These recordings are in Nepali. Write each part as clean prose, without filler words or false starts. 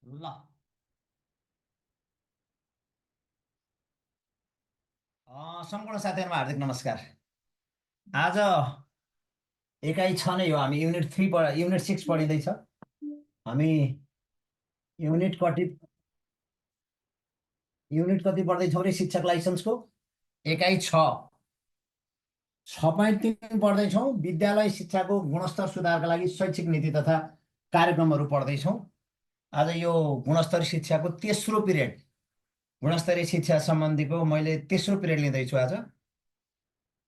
ल सम्पूर्ण साथीहरुमा हार्दिक नमस्कार। आज एकाइ छ नै हो, हामी युनिट 6 पढिँदैछ। हामी युनिट कति युनिट कति पढ्दैछौँ रे शिक्षक लाइसेन्सको? एकाइ 6.3 पढ्दैछौँ। विद्यालय शिक्षाको गुणस्तर सुधारका लागि शैक्षिक नीति तथा कार्यक्रमहरू पढ्दैछौँ। आज यो गुणस्तरीय शिक्षाको तेस्रो पिरियड, गुणस्तरीय शिक्षा सम्बन्धीको मैले तेस्रो पिरियड लिँदैछु आज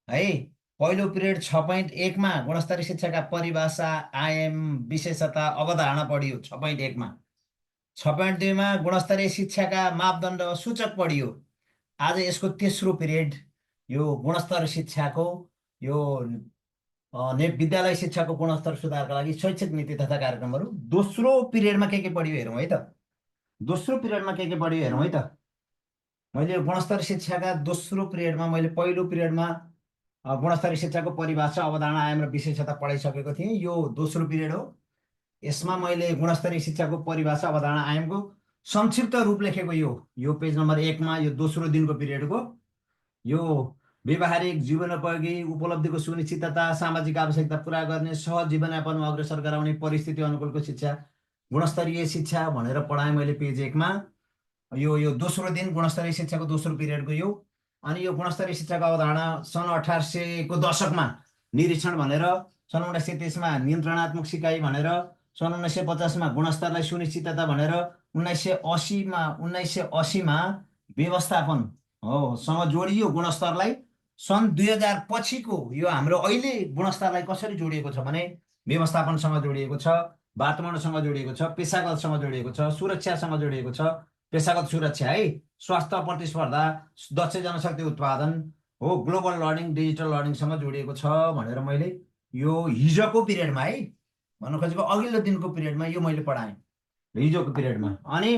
है। पहिलो पिरियड 6.1 मा गुणस्तरीय शिक्षाका परिभाषा, आयाम, विशेषता, अवधारणा पढियो 6.1 मा। 6.2 मा गुणस्तरीय शिक्षाका मापदण्ड सूचक पढियो। आज यसको तेस्रो पिरियड, यो गुणस्तर शिक्षाको यो विद्यालय शिक्षाको गुणस्तर सुधारका लागि शैक्षिक नीति तथा कार्यक्रमहरू। दोस्रो पिरियडमा के पढियो हेरौँ है त। दोस्रो पिरियडमा के पढियो हेरौँ है त। मैले गुणस्तर शिक्षाका दोस्रो पिरियडमा, मैले पहिलो पिरियडमा गुणस्तरीय शिक्षाको परिभाषा, अवधारणा, आयाम र विशेषता पढाइसकेको थिएँ। यो दोस्रो पिरियड हो। यसमा मैले गुणस्तरीय शिक्षाको परिभाषा, अवधारणा, आयामको संक्षिप्त रूप लेखेको यो पेज नम्बर 1 मा, यो दोस्रो दिनको पिरियडको यो व्यवहारिक जीवनोपयोगी उपलब्धिको सुनिश्चितता, सामाजिक आवश्यकता पुरा गर्ने, सहज जीवनयापनमा अग्रसर गराउने, परिस्थिति अनुकूलको शिक्षा, गुणस्तरीय शिक्षा भनेर पढाएँ मैले पेज 1 मा। यो दोस्रो दिन गुणस्तरीय शिक्षाको दोस्रो पिरियडको यो। अनि यो गुणस्तरीय शिक्षाको अवधारणा सन् 1800 को दशकमा निरीक्षण भनेर, सन् 1923 मा नियन्त्रणात्मक सिकाइ भनेर, सन् 1950 मा गुणस्तरलाई सुनिश्चितता भनेर, 1980 मा व्यवस्थापन सँग जोडियो गुणस्तरलाई। सन् 2000 पछिको यो हाम्रो अहिले गुणस्तरलाई कसरी जोडिएको छ भने व्यवस्थापनसँग जोडिएको छ, वातावरणसँग जोडिएको छ, पेसागतसँग जोडिएको छ, सुरक्षासँग जोडिएको छ। पेसागत सुरक्षा है, स्वास्थ्य, प्रतिस्पर्धा, दक्ष जनशक्ति उत्पादन हो, ग्लोबल लर्निङ, डिजिटल लर्निङसँग जोडिएको छ भनेर मैले यो हिजोको पिरियडमा है, भन्न खोजेको अघिल्लो दिनको पिरियडमा यो मैले पढाएँ, हिजोको पिरियडमा। अनि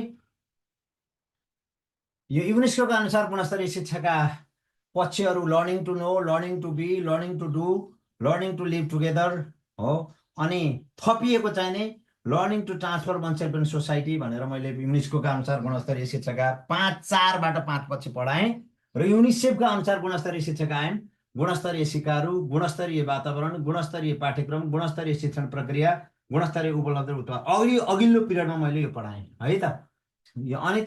यो युनेस्कोका अनुसार गुणस्तरीय शिक्षाका पक्षहरू learning to know, learning to be, learning to do, learning to live together हो। अनि थपिएको चाहिने learning to transfer oneself in society भनेर मैले युनेस्कोका अनुसार गुणस्तरीय शिक्षाका 4बाट 5 पक्ष पढाएँ। र युनिसेफका अनुसार गुणस्तरीय शिक्षाका आयाम, गुणस्तरीय सिकारु, गुणस्तरीय वातावरण, गुणस्तरीय पाठ्यक्रम, गुणस्तरीय शिक्षण प्रक्रिया, गुणस्तरीय उपलब्धि उत्पादन, अघिल्लो पिरियडमा मैले यो पढाएँ है त। अनि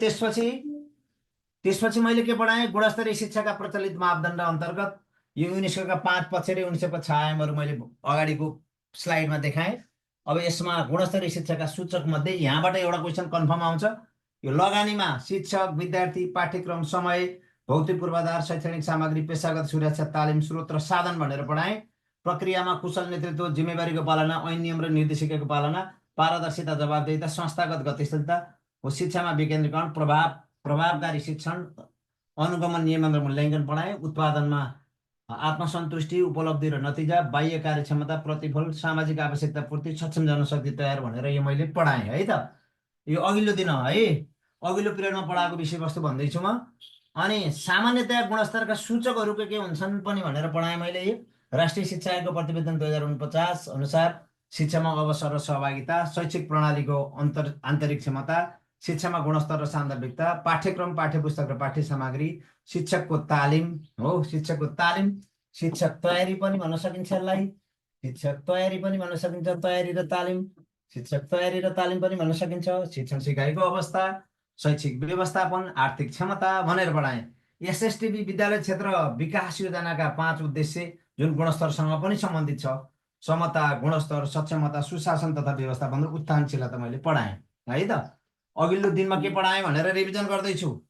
त्यसपछि मैले के पढाएँ? गुणस्तरीय शिक्षाका प्रचलित मापदण्ड अन्तर्गत यो युनेस्कोका 5 पक्ष र युनिसेफका 6 आयामहरू मैले अगाडिको स्लाइडमा देखाएँ। अब यसमा गुणस्तरीय शिक्षाका सूचक मध्ये यहाँबाट एउटा क्वेसन कन्फर्म आउँछ। यो लगानीमा शिक्षक, विद्यार्थी, पाठ्यक्रम, समय, भौतिक पूर्वाधार, शैक्षणिक सामग्री, पेसागत सुरक्षा, तालिम, स्रोत र साधन भनेर पढाएँ। प्रक्रियामा कुशल नेतृत्व, जिम्मेवारीको पालना, ऐन नियम र निर्देशिकाको पालना, पारदर्शिता, जवाबदेहिता, संस्थागत गतिशीलता हो, शिक्षामा विकेन्द्रीकरण, प्रभावकारी शिक्षण, अनुगमन, नियमन र मूल्याङ्कन पढाएँ। उत्पादनमा आत्मसन्तुष्टि, उपलब्धि र नतिजा, बाह्य कार्यक्षमता, प्रतिफल, सामाजिक आवश्यकता पूर्ति, सक्षम जनशक्ति तयार भनेर यो मैले पढाएँ है त। यो अघिल्लो दिन है, अघिल्लो पिरियडमा पढाएको विषयवस्तु भन्दैछु म। अनि सामान्यतया गुणस्तरका सूचकहरू के हुन्छन् पनि भनेर पढाएँ मैले। यो राष्ट्रिय शिक्षा आयोगको प्रतिवेदन 2049 अनुसार शिक्षामा अवसर र सहभागिता, शैक्षिक प्रणालीको आन्तरिक क्षमता, शिक्षामा गुणस्तर र सान्दर्भिकता, पाठ्यक्रम, पाठ्यपुस्तक र पाठ्य सामग्री, शिक्षकको तालिम हो, शिक्षकको तालिम, शिक्षक तयारी पनि भन्न सकिन्छ यसलाई, शिक्षक तयारी पनि भन्न सकिन्छ, तयारी र तालिम, शिक्षक तयारी र तालिम पनि भन्न सकिन्छ, शिक्षण सिकाइको अवस्था, शैक्षिक व्यवस्थापन, आर्थिक क्षमता भनेर पढाएँ। एसएसटिबी विद्यालय क्षेत्र विकास योजनाका 5 उद्देश्य जुन गुणस्तरसँग पनि सम्बन्धित छ, समता, गुणस्तर, सक्षमता, सुशासन तथा व्यवस्थापन र उत्थानशीलता मैले पढाएँ है त। अघिल्लो दिनमा के पढाएँ भनेर रिभिजन गर्दैछु।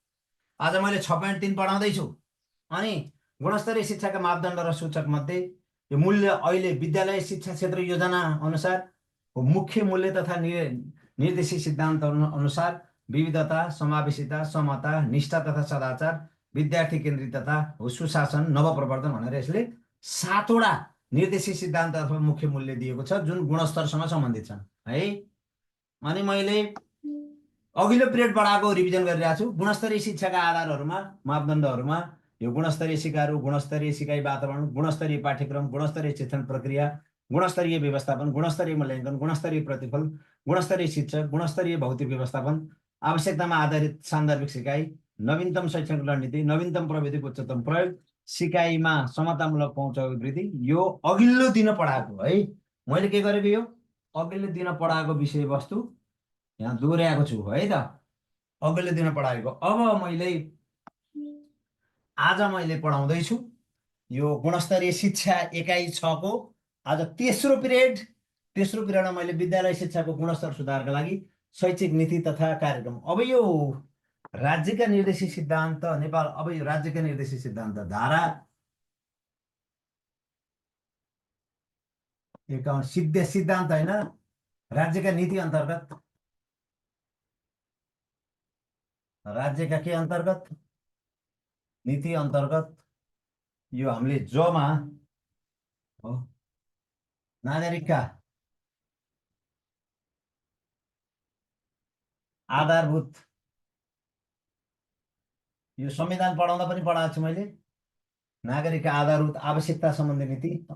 आज मैले 6.3 पढाउँदैछु। अनि गुणस्तरीय शिक्षाका मापदण्ड र सूचक मध्ये यो मूल्य अहिले विद्यालय शिक्षा क्षेत्र योजना अनुसार मुख्य मूल्य तथा निर्देशित सिद्धान्त अनुसार विविधता, समावेशिता, समता, निष्ठा तथा सदाचार, विद्यार्थी केन्द्रितता हो, सुशासन, नवप्रवर्धन भनेर यसले 7वटा निर्देशित सिद्धान्त अथवा मुख्य मूल्य दिएको छ जुन गुणस्तरसँग सम्बन्धित छन् है। अनि मैले अघिल्लो पिरियड पढाएको रिभिजन गरिरहेको छु। गुणस्तरीय शिक्षाका आधारहरूमा, मापदण्डहरूमा यो गुणस्तरीय सिकारू, गुणस्तरीय सिकाइ वातावरण, गुणस्तरीय पाठ्यक्रम, गुणस्तरीय शिक्षण प्रक्रिया, गुणस्तरीय व्यवस्थापन, गुणस्तरीय मूल्याङ्कन, गुणस्तरीय प्रतिफल, गुणस्तरीय शिक्षक, गुणस्तरीय भौतिक व्यवस्थापन, आवश्यकतामा आधारित सान्दर्भिक सिकाइ, नवीनतम शैक्षणिक रणनीति, नवीनतम प्रविधिको उच्चतम प्रयोग, सिकाइमा समतामूलक पहुँच अभिवृद्धि। यो अघिल्लो दिन पढाएको है, मैले के गरेको, यो अघिल्लो दिन पढाएको विषयवस्तु यहाँ दोहोऱ्याएको छु है त, अघिल्लो दिन पढाएको। अब आज मैले पढाउँदैछु यो गुणस्तरीय शिक्षा एकाइ 6 को आज तेस्रो पिरियडमा मैले विद्यालय शिक्षाको गुणस्तर सुधारका लागि शैक्षिक नीति तथा कार्यक्रम। अब यो राज्यका निर्देशित सिद्धान्त नेपाल, अब यो राज्यका निर्देशित सिद्धान्त धारा 51 सिद्धान्त हैन, राज्यका नीति अन्तर्गत, राज्यका के अन्तर्गत, नीति अन्तर्गत यो हामीले जमा हो नागरिकका आधारभूत, यो संविधान पढाउँदा पनि पढाएको छु मैले, नागरिकका आधारभूत आवश्यकता सम्बन्धी नीति,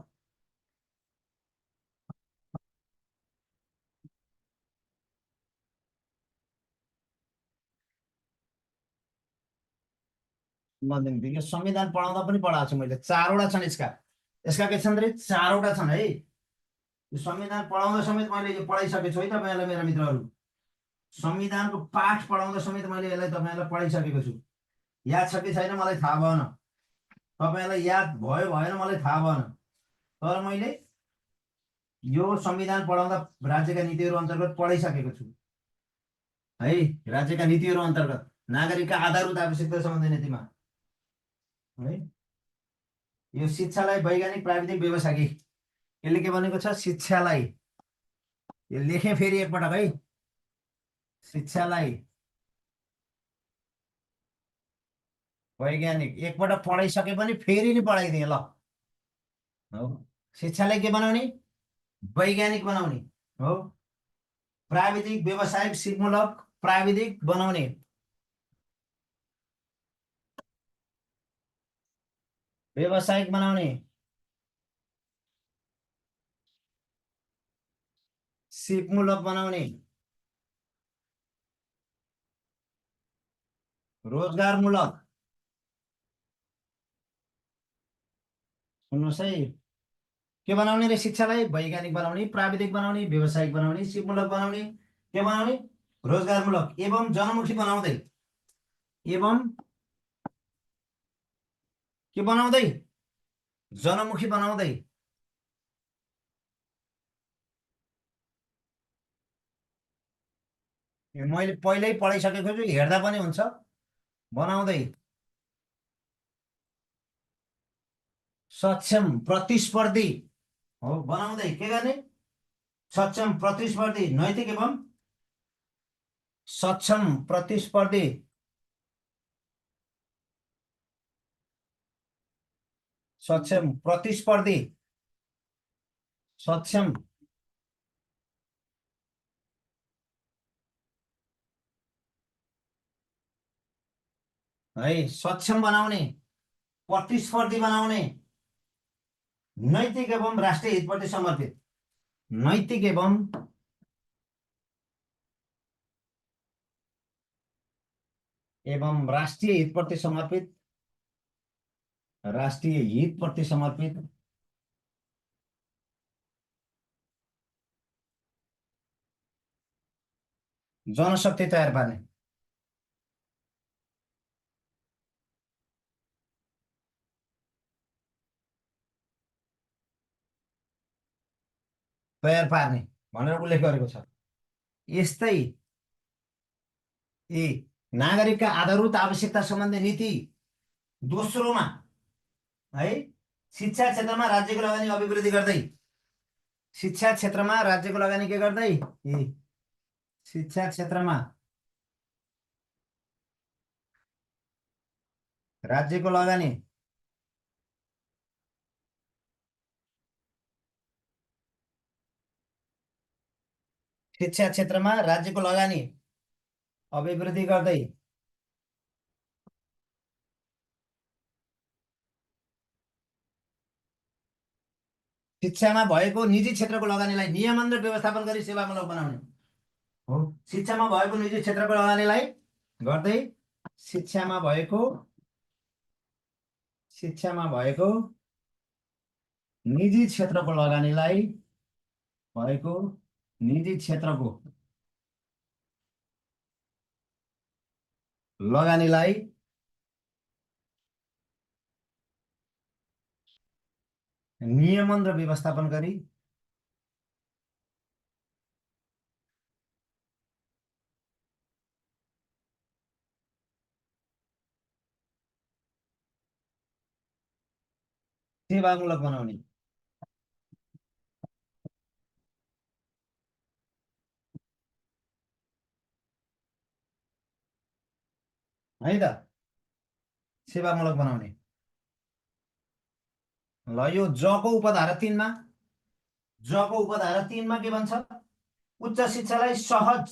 यो संविधान पढाउँदा पनि पढाएको छु मैले। 4वटा छन् यसका के छन् रे, 4वटा छन् है। यो संविधान पढाउँदा समेत मैले यो पढाइसकेको छु है तपाईहरुलाई, मेरा मित्रहरू। संविधानको पाठ पढाउँदा समेत मैले यसलाई तपाईहरुलाई पढाइसकेको छु। याद छ कि छैन मलाई थाहा भएन, तपाईहरुलाई याद भयो भएन मलाई थाहा भएन, तर मैले यो संविधान पढाउँदा राज्यका नीतिहरू अन्तर्गत पढाइसकेको छु है। राज्यका नीतिहरू अन्तर्गत नागरिकका आधारभूत आवश्यकता सम्बन्धी नीतिमा है। यो शिक्षालाई वैज्ञानिक, प्राविधिक, व्यवसायिक, यसले के भनेको छ, शिक्षालाई, यो लेखेँ फेरि एकपटक है, शिक्षालाई वैज्ञानिक, एकपटक पढाइसके पनि फेरि नि पढाइदिएँ ल। हो, शिक्षालाई के बनाउने, वैज्ञानिक बनाउने हो, प्राविधिक, व्यवसायिक, सिपमूलक, प्राविधिक बनाउने, व्यवसायिक बनाउने, सिपमूलक बनाउने, रोजगारमूलक, सुन्नुहोस् है, के बनाउने रे, शिक्षालाई वैज्ञानिक बनाउने, प्राविधिक बनाउने, व्यवसायिक बनाउने, सिपमूलक बनाउने, के बनाउने, रोजगारमूलक एवं जनमुखी बनाउँदै, एवं के बनाउँदै, जनमुखी बनाउँदै, मैले पहिल्यै पढाइसकेको छु, हेर्दा पनि हुन्छ, बनाउँदै सक्षम, प्रतिस्पर्धी हो, बनाउँदै के गर्ने, सक्षम, प्रतिस्पर्धी, नैतिक एवं सक्षम, प्रतिस्पर्धी, सक्षम, प्रतिस्पर्धी, सक्षम, है, सक्षम बनाउने, प्रतिस्पर्धी बनाउने, नैतिक एवं राष्ट्रिय हितप्रति समर्पित, नैतिक एवं राष्ट्रिय हितप्रति समर्पित, राष्ट्रिय हितप्रति समर्पित, जनशक्ति तयार पार्ने, भनेर उल्लेख गरेको छ। यस्तै यी नागरिकका आधारभूत आवश्यकता सम्बन्धी नीति दोस्रोमा है, शिक्षा क्षेत्रमा राज्यको लगानी अभिवृद्धि गर्दै, शिक्षा क्षेत्रमा राज्यको लगानी के गर्दै, शिक्षा क्षेत्रमा राज्यको लगानी शिक्षा क्षेत्रमा राज्यको लगानी अभिवृद्धि गर्दै, शिक्षामा भएको निजी क्षेत्रको लगानीलाई नियमन र व्यवस्थापन गरी सेवामूलक बनाउने हो। शिक्षामा भएको निजी क्षेत्रको लगानीलाई गर्दै शिक्षामा भएको निजी क्षेत्रको लगानीलाई भएको निजी क्षेत्रको लगानीलाई नियमन र व्यवस्थापन गरी सेवामूलक बनाउने है त, सेवामूलक बनाउने। ल यो जको उपधारा 3 मा, जको उपधारा 3 मा के भन्छ? उच्च शिक्षालाई सहज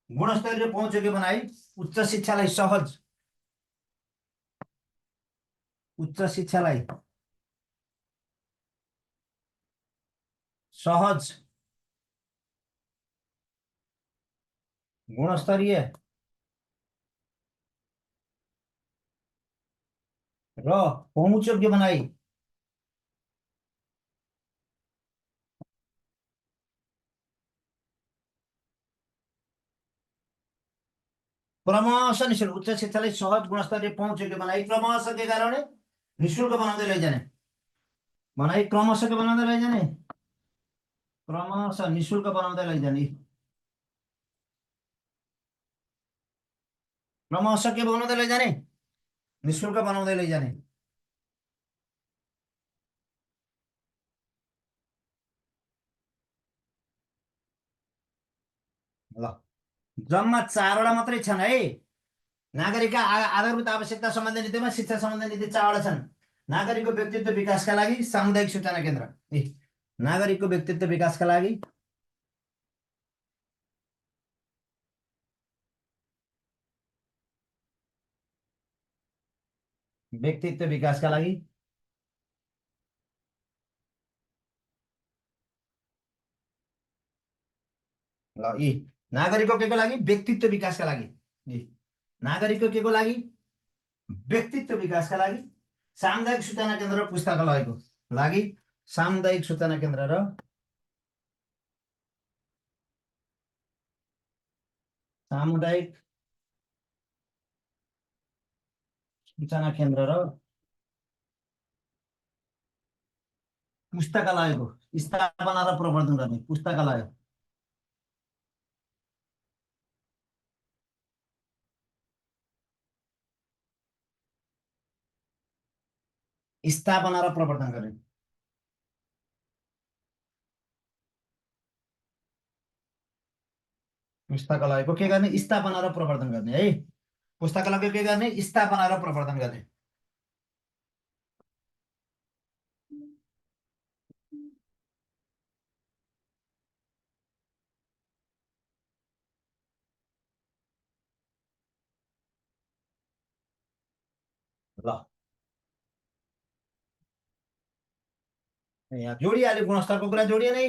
गुणस्तरीय पहुँचोग्य बनाई। उच्च शिक्षालाई सहज, उच्च शिक्षालाई सहज गुणस्तरीय र पहुँचयोग्य बनाई क्रमशः निःशुल्क, उच्च शिक्षालाई सहज गुणस्तरीय पहुँचयोग्य बनाई क्रमशः के कारण निःशुल्क बनाउँदै लैजाने, बनाई क्रमशः के बनाउँदै लैजाने, क्रमशः निःशुल्क बनाउँदै लैजाने, क्रमशः के बनाउँदै लैजाने, निःशुल्क बनाउँदै लैजाने। ल जम्मा 4वटा मात्रै छन् है। नागरिकका आधारभूत आवश्यकता सम्बन्धी नीतिमा शिक्षा सम्बन्धी नीति 4वटा छन्। नागरिकको व्यक्तित्व विकासका लागि सामुदायिक सूचना केन्द्र, नागरिकको व्यक्तित्व विकासका लागि व्यक्तित्व विकासका लागि ल यी नागरिकको के को लागि? व्यक्तित्व विकासका लागि। यी नागरिकको के को लागि? व्यक्तित्व विकासका लागि सामुदायिक सूचना केन्द्र र पुस्तकालयको लागि सामुदायिक सूचना केन्द्र र सामुदायिक सूचना केन्द्र र पुस्तकालयको स्थापना र प्रवर्धन गर्ने पुस्तकालय, स्थापना र प्रवर्धन गर्ने। पुस्तकालयको के गर्ने? स्थापना र प्रवर्धन गर्ने है। पुस्तकालयको के गर्ने? स्थापना र प्रवर्धन गर्ने। ल यहाँ जोडिहाल्यो, गुणस्तरको कुरा जोडिएन है।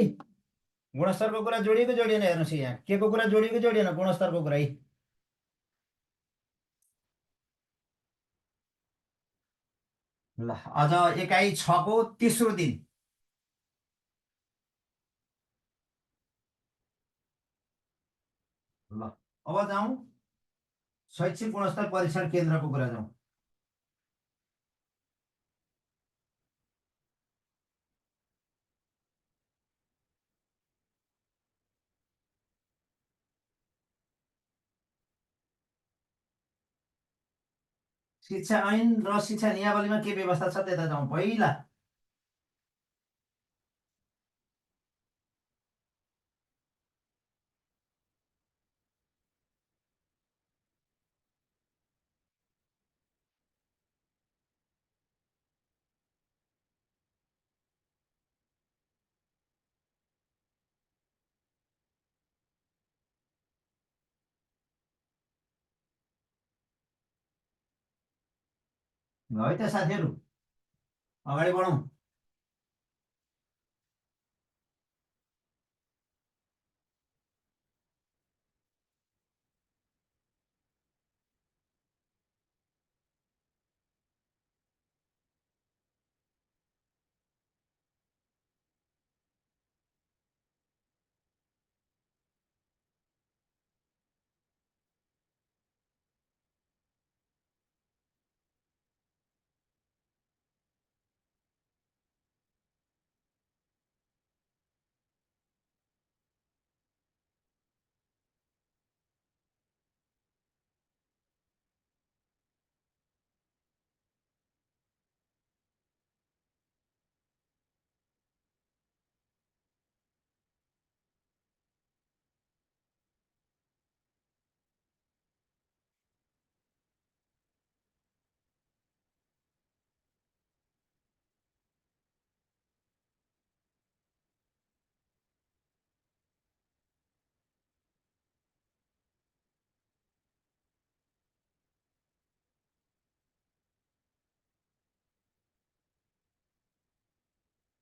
गुणस्तरको कुरा जोडिएको जोडिएन हेर्नुहोस् यहाँ के को कुरा जोडिएको जोडिएन? गुणस्तरको कुरा है। ल अझ एकाइ 6 को तेस्रो दिन। ल अब जाउँ शैक्षिक गुणस्तर परीक्षण केन्द्रको कुरा जाउँ। शिक्षा ऐन र शिक्षा नियावलीमा के व्यवस्था छ त्यता जाउँ पहिला। है त साथीहरू, अगाडि बढौँ।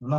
ल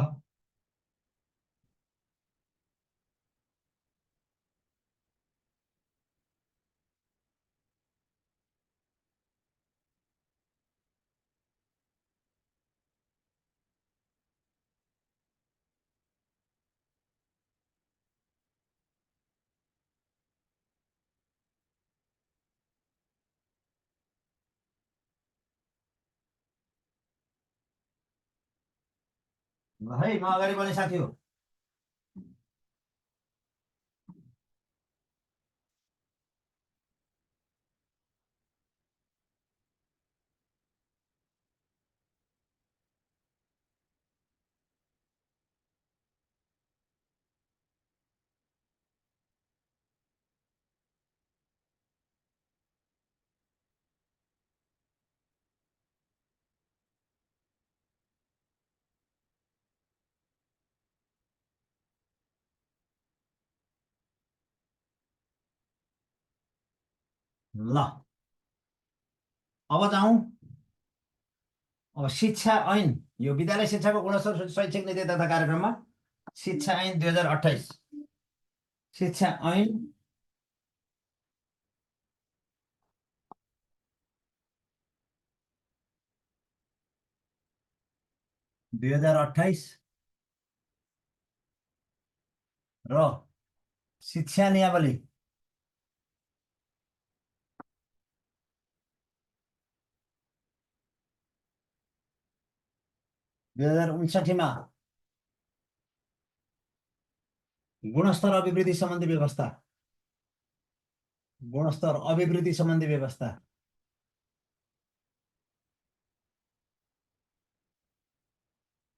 ल है, म अगाडि बढ्ने साथी हो। ल अब जाउँ। अब शिक्षा ऐन, यो विद्यालय शिक्षाको गुणस्तर शैक्षिक नीति तथा कार्यक्रममा शिक्षा ऐन 2028, शिक्षा ऐन 2028 र शिक्षा नियावली 2059 मा गुणस्तर अभिवृद्धि सम्बन्धी व्यवस्था, गुणस्तर अभिवृद्धि सम्बन्धी व्यवस्था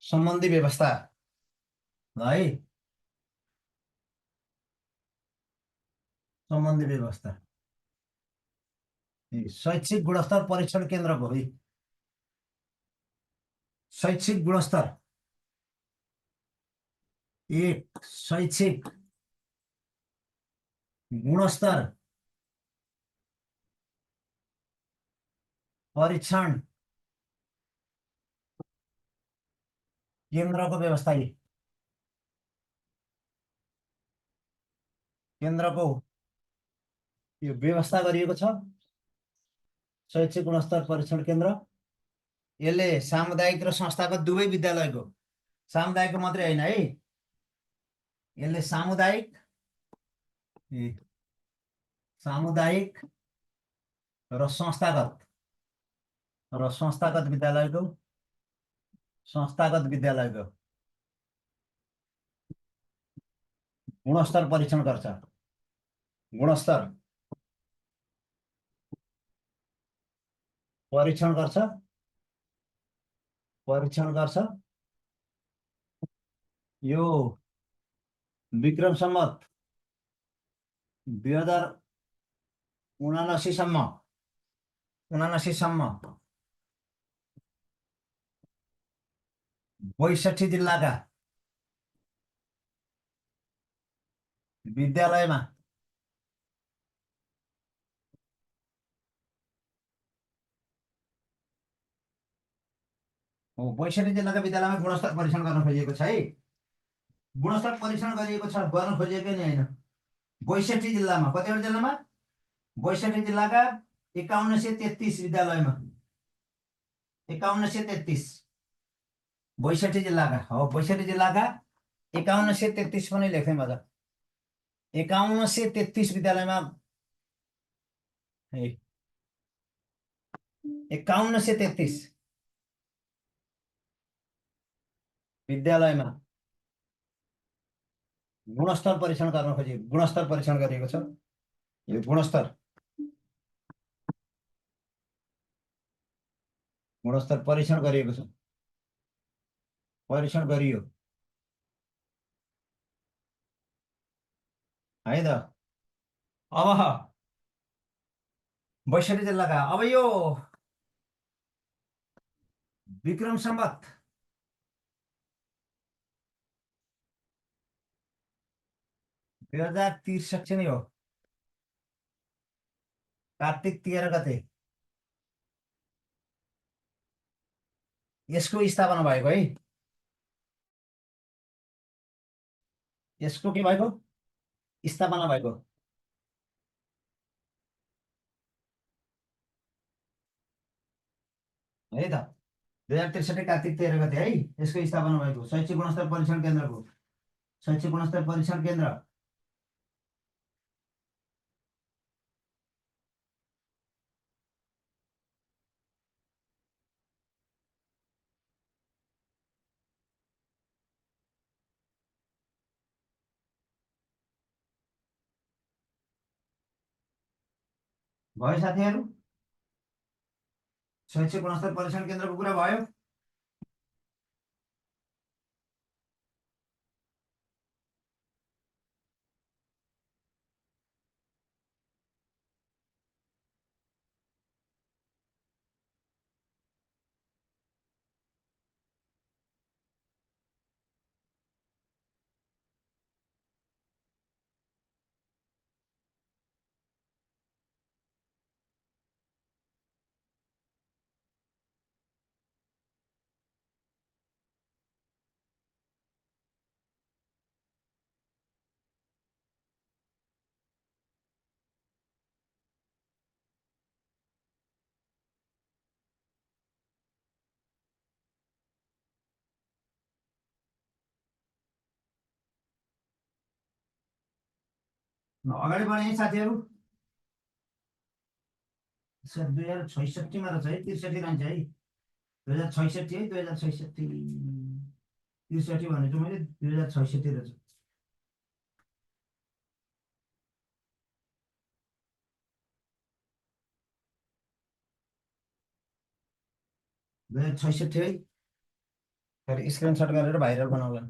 सम्बन्धी व्यवस्था है, सम्बन्धी व्यवस्था शैक्षिक गुणस्तर परीक्षण केन्द्रको है। शैक्षिक गुणस्तर एक, शैक्षिक गुणस्तर परीक्षण केन्द्रको व्यवस्था, केन्द्रको यो व्यवस्था गरिएको छ। शैक्षिक गुणस्तर परीक्षण केन्द्र यसले सामुदायिक र संस्थागत दुवै विद्यालयको, सामुदायिकको मात्रै होइन है, यसले सामुदायिक सामुदायिक र संस्थागत विद्यालयको, संस्थागत विद्यालयको गुणस्तर परीक्षण गर्छ। गुणस्तर परीक्षण गर्छ, परीक्षण गर्छ। यो विक्रम सम्वत 2079 सम्म 79 सम्म 62 जिल्लाका विद्यालयमा हो ६२ जिल्लाका विद्यालयमा गुणस्तर परीक्षण गर्न खोजिएको छ है। गुणस्तर परीक्षण गरिएको छ, गर्न खोजिएको नि होइन। ६२ जिल्लामा, कतिवटा जिल्लामा? ६२ जिल्लाका 5133 विद्यालयमा, 5133 ६२ जिल्लाका हो। ६२ जिल्लाका 5133 पनि लेख्थेँ म त। 5133 विद्यालयमा 5133 विद्यालयमा गुणस्तर परीक्षण गर्न खोजिएको, गुणस्तर परीक्षण गरिएको छ। यो गुणस्तर परीक्षण गरिएको छ, परीक्षण गरियो है त। अब 62 जिल्लाका, अब यो विक्रम सम्वत 2063 नै हो, कार्तिक 13 गते यसको स्थापना भएको है। यसको के भएको? स्थापना भएको। है त 2063 कार्तिक 13 गते है यसको स्थापना भएको। शैक्षिक गुणस्तर परीक्षण केन्द्रको, शैक्षिक गुणस्तर परीक्षण केन्द्र भयो साथीहरू। शैक्षिक गुणस्तर परीक्षण केन्द्रको कुरा भयो। अगाडि बढे है साथीहरू। 2066 मा रहेछ है, 63 रहन्छ है। 2066 है, 2066 63 भनेको मैले 2066 रहेछ। है, फेरि स्क्रिनसट गरेर भाइरल बनाउला।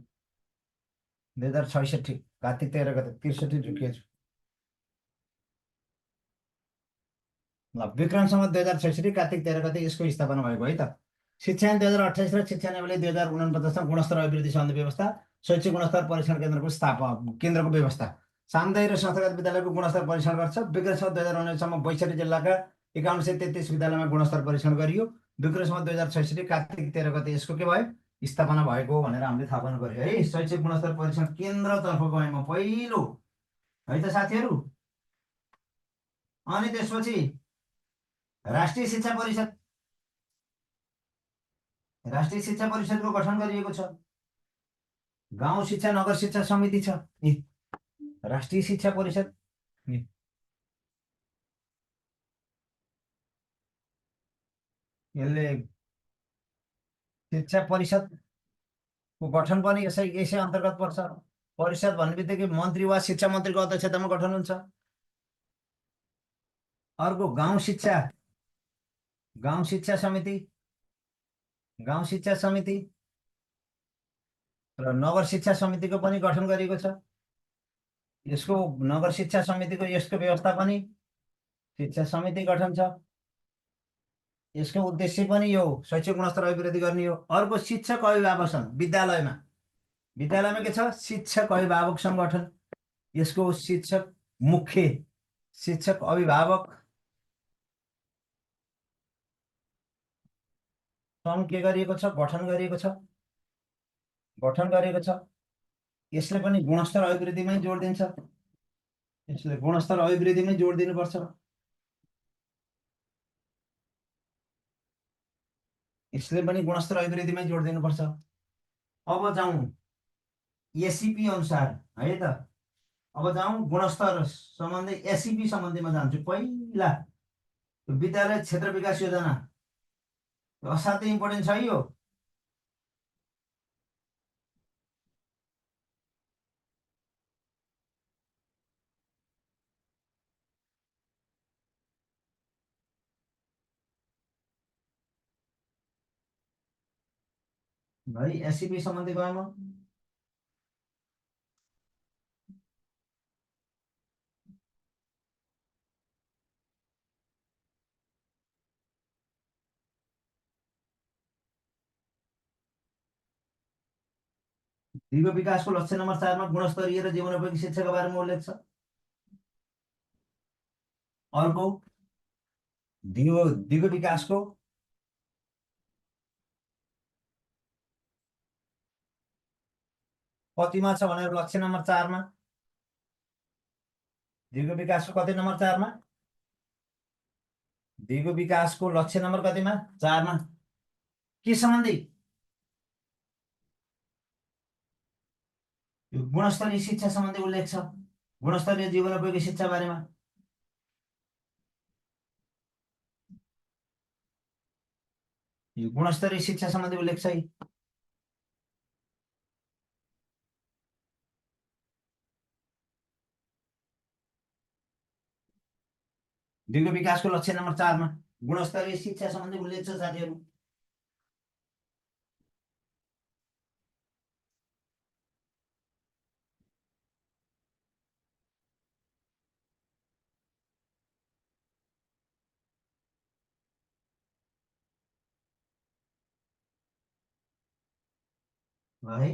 2066 कार्तिक 13 गते 63 झुकिएछु। ल विक्रम सम्वत 2066 कार्तिक 13 गते यसको स्थापना भएको है त। शिक्षा ऐन 2028 र शिक्षा नीति 2049 गुणस्तर अभिवृद्धि सम्बन्धी व्यवस्था, शैक्षिक गुणस्तर परीक्षण केन्द्रको स्थापना, केन्द्रको व्यवस्था। सामुदायिक र संस्थागत विद्यालयको गुणस्तर परीक्षण गर्छ। विक्रम सम्वत 2019 सम्म 62 जिल्लाका 5133 विद्यालयमा गुणस्तर परीक्षण गरियो। विक्रम सम्वत 2066 कार्तिक 13 गते यसको के भयो? स्थापना भएको भनेर हामीले थाहा पाउनु पर्यो है। शैक्षिक गुणस्तर परीक्षण केन्द्रतर्फ गएँ म पहिलो है त साथीहरू। अनि त्यसपछि राष्ट्रिय शिक्षा परिषद, राष्ट्रिय शिक्षा परिषदको गठन गरिएको छ। गाउँ शिक्षा नगर शिक्षा समिति छ। राष्ट्रिय शिक्षा परिषद यसले शिक्षा परिषदको गठन पनि यसै अन्तर्गत पर्छ। परिषद भन्ने बित्तिकै मन्त्री वा शिक्षा मन्त्रीको अध्यक्षतामा गठन हुन्छ। अर्को गाउँ शिक्षा समिति, गाउँ शिक्षा समिति र नगर शिक्षा समितिको पनि गठन गरिएको छ। यसको नगर शिक्षा समितिको यसको व्यवस्था पनि शिक्षा समिति गठन छ। यसको उद्देश्य पनि यो शैक्षिक गुणस्तर अभिवृद्धि गर्ने हो। अर्को शिक्षक अभिभावक सङ्घ, विद्यालयमा के छ? शिक्षक अभिभावक सङ्गठन। यसको शिक्षक मुख्य, शिक्षक अभिभावक सम के गरिएको छ, गठन गरिएको छ, गठन गरिएको छ। यसले पनि गुणस्तर अभिवृद्धिमै जोड दिन्छ, यसले गुणस्तर अभिवृद्धिमै जोड दिनुपर्छ, यसले पनि गुणस्तर अभिवृद्धिमै जोड दिनुपर्छ। अब जाउँ एसिपी अनुसार है त। अब जाउँ गुणस्तर सम्बन्धी एसिपी सम्बन्धीमा जान्छु। पहिला विद्यालय क्षेत्र विकास योजना असाध्यै इम्पोर्टेन्ट छ यो। है एसिपी सम्बन्धी गएँ म। दिगो विकासको लक्ष्य नम्बर 4 मा गुणस्तरीय र जीवनोपयोगी शिक्षाको बारेमा उल्लेख छ। अर्को दिगो दिगो विकासको कतिमा छ भनेर लक्ष्य नम्बर 4 मा, दिगो विकासको कति नम्बर 4 मा, दिगो विकासको लक्ष्य नम्बर कतिमा, 4 मा के सम्बन्धी, यो गुणस्तरीय शिक्षा सम्बन्धी उल्लेख छ, गुणस्तरीय जीवनोपयोगी शिक्षा बारेमा। यो गुणस्तरीय शिक्षा सम्बन्धी उल्लेख छ। दिगो विकासको लक्ष्य नम्बर 4 मा गुणस्तरीय शिक्षा सम्बन्धी उल्लेख छ साथीहरू। है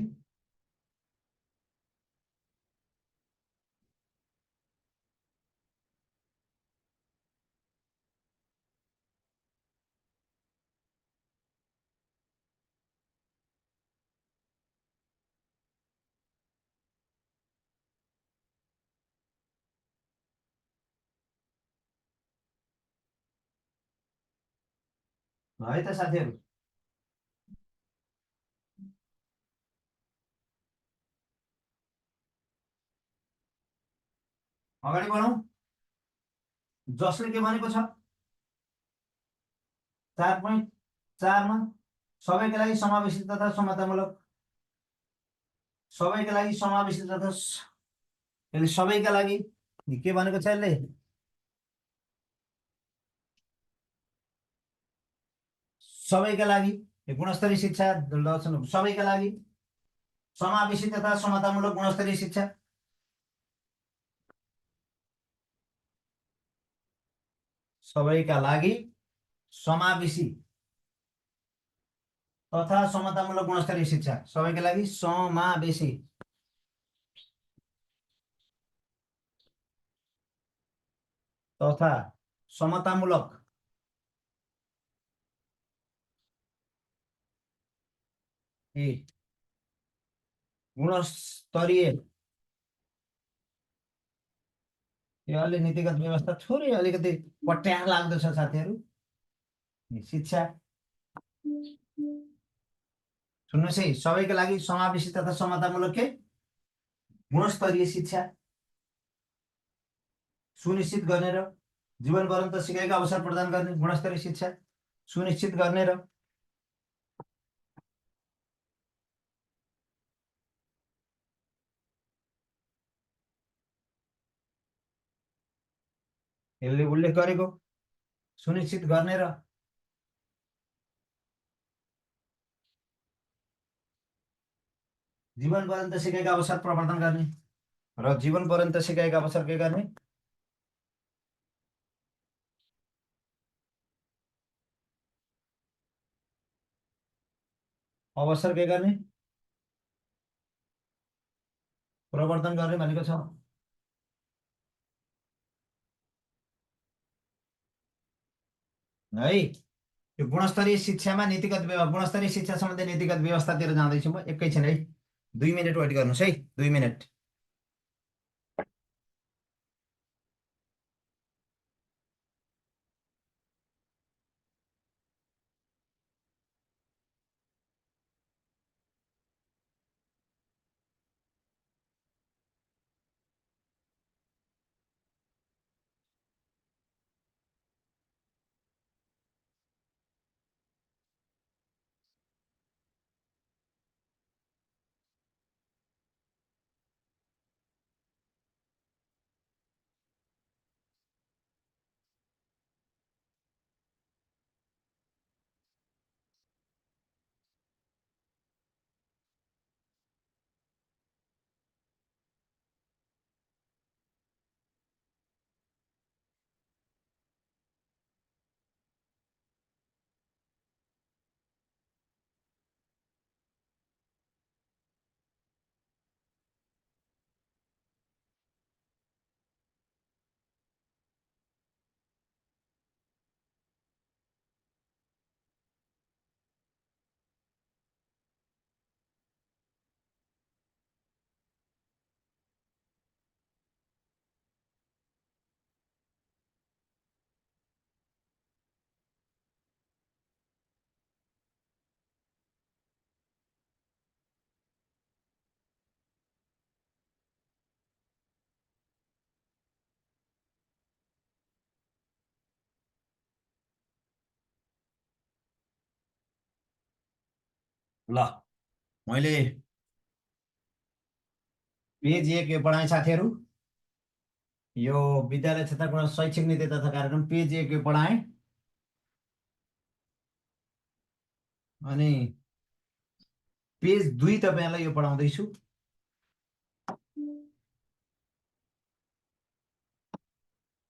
है त साथीहरू। अगाडि बढौँ। जसले के भनेको छ 4.4 मा सबैका लागि समावेशी तथा समतामूलक, सबैका लागि समावेशी तथा यसले सबैका लागि के भनेको छ, यसले सबैका लागि गुणस्तरीय शिक्षा सबैका लागि समावेशी तथा समतामूलक गुणस्तरीय शिक्षा। सबैका लागि समावेशी तथा समतामूलक गुणस्तरीय शिक्षा, सबैका लागि समावेशी तथा समतामूलक गुणस्तरीय, यो अलि नीतिगत व्यवस्था थोरै अलिकति पट्यार लाग्दछ साथीहरू। शिक्षा सुन्नुहोस् है, सबैका लागि समावेशी तथा समतामूलक के गुणस्तरीय शिक्षा सुनिश्चित गर्ने र जीवनपर्यन्त सिकाइको अवसर प्रदान गर्ने गुणस्तरीय शिक्षा सुनिश्चित गर्ने र यसले उल्लेख गरेको सुनिश्चित गर्ने र जीवनपर्यन्त सिकाइको अवसर प्रवर्धन गर्ने र जीवनपर्यन्त सिकाइको अवसर के गर्ने, अवसर के गर्ने, प्रवर्धन गर्ने भनेको छ। है यो गुणस्तरीय शिक्षामा नीतिगत गुणस्तरीय शिक्षा सम्बन्धी नीतिगत व्यवस्थातिर जाँदैछु म एकैछिन है। 2 मिनट वेट गर्नुहोस् है, 2 मिनट। ल मैले पेज 1 यो पढाएँ साथीहरू। यो विद्यालय क्षेत्रको शैक्षिक नीति तथा कार्यक्रम पेज 1 यो पढाएँ। अनि पेज 2 तपाईँलाई यो पढाउँदैछु।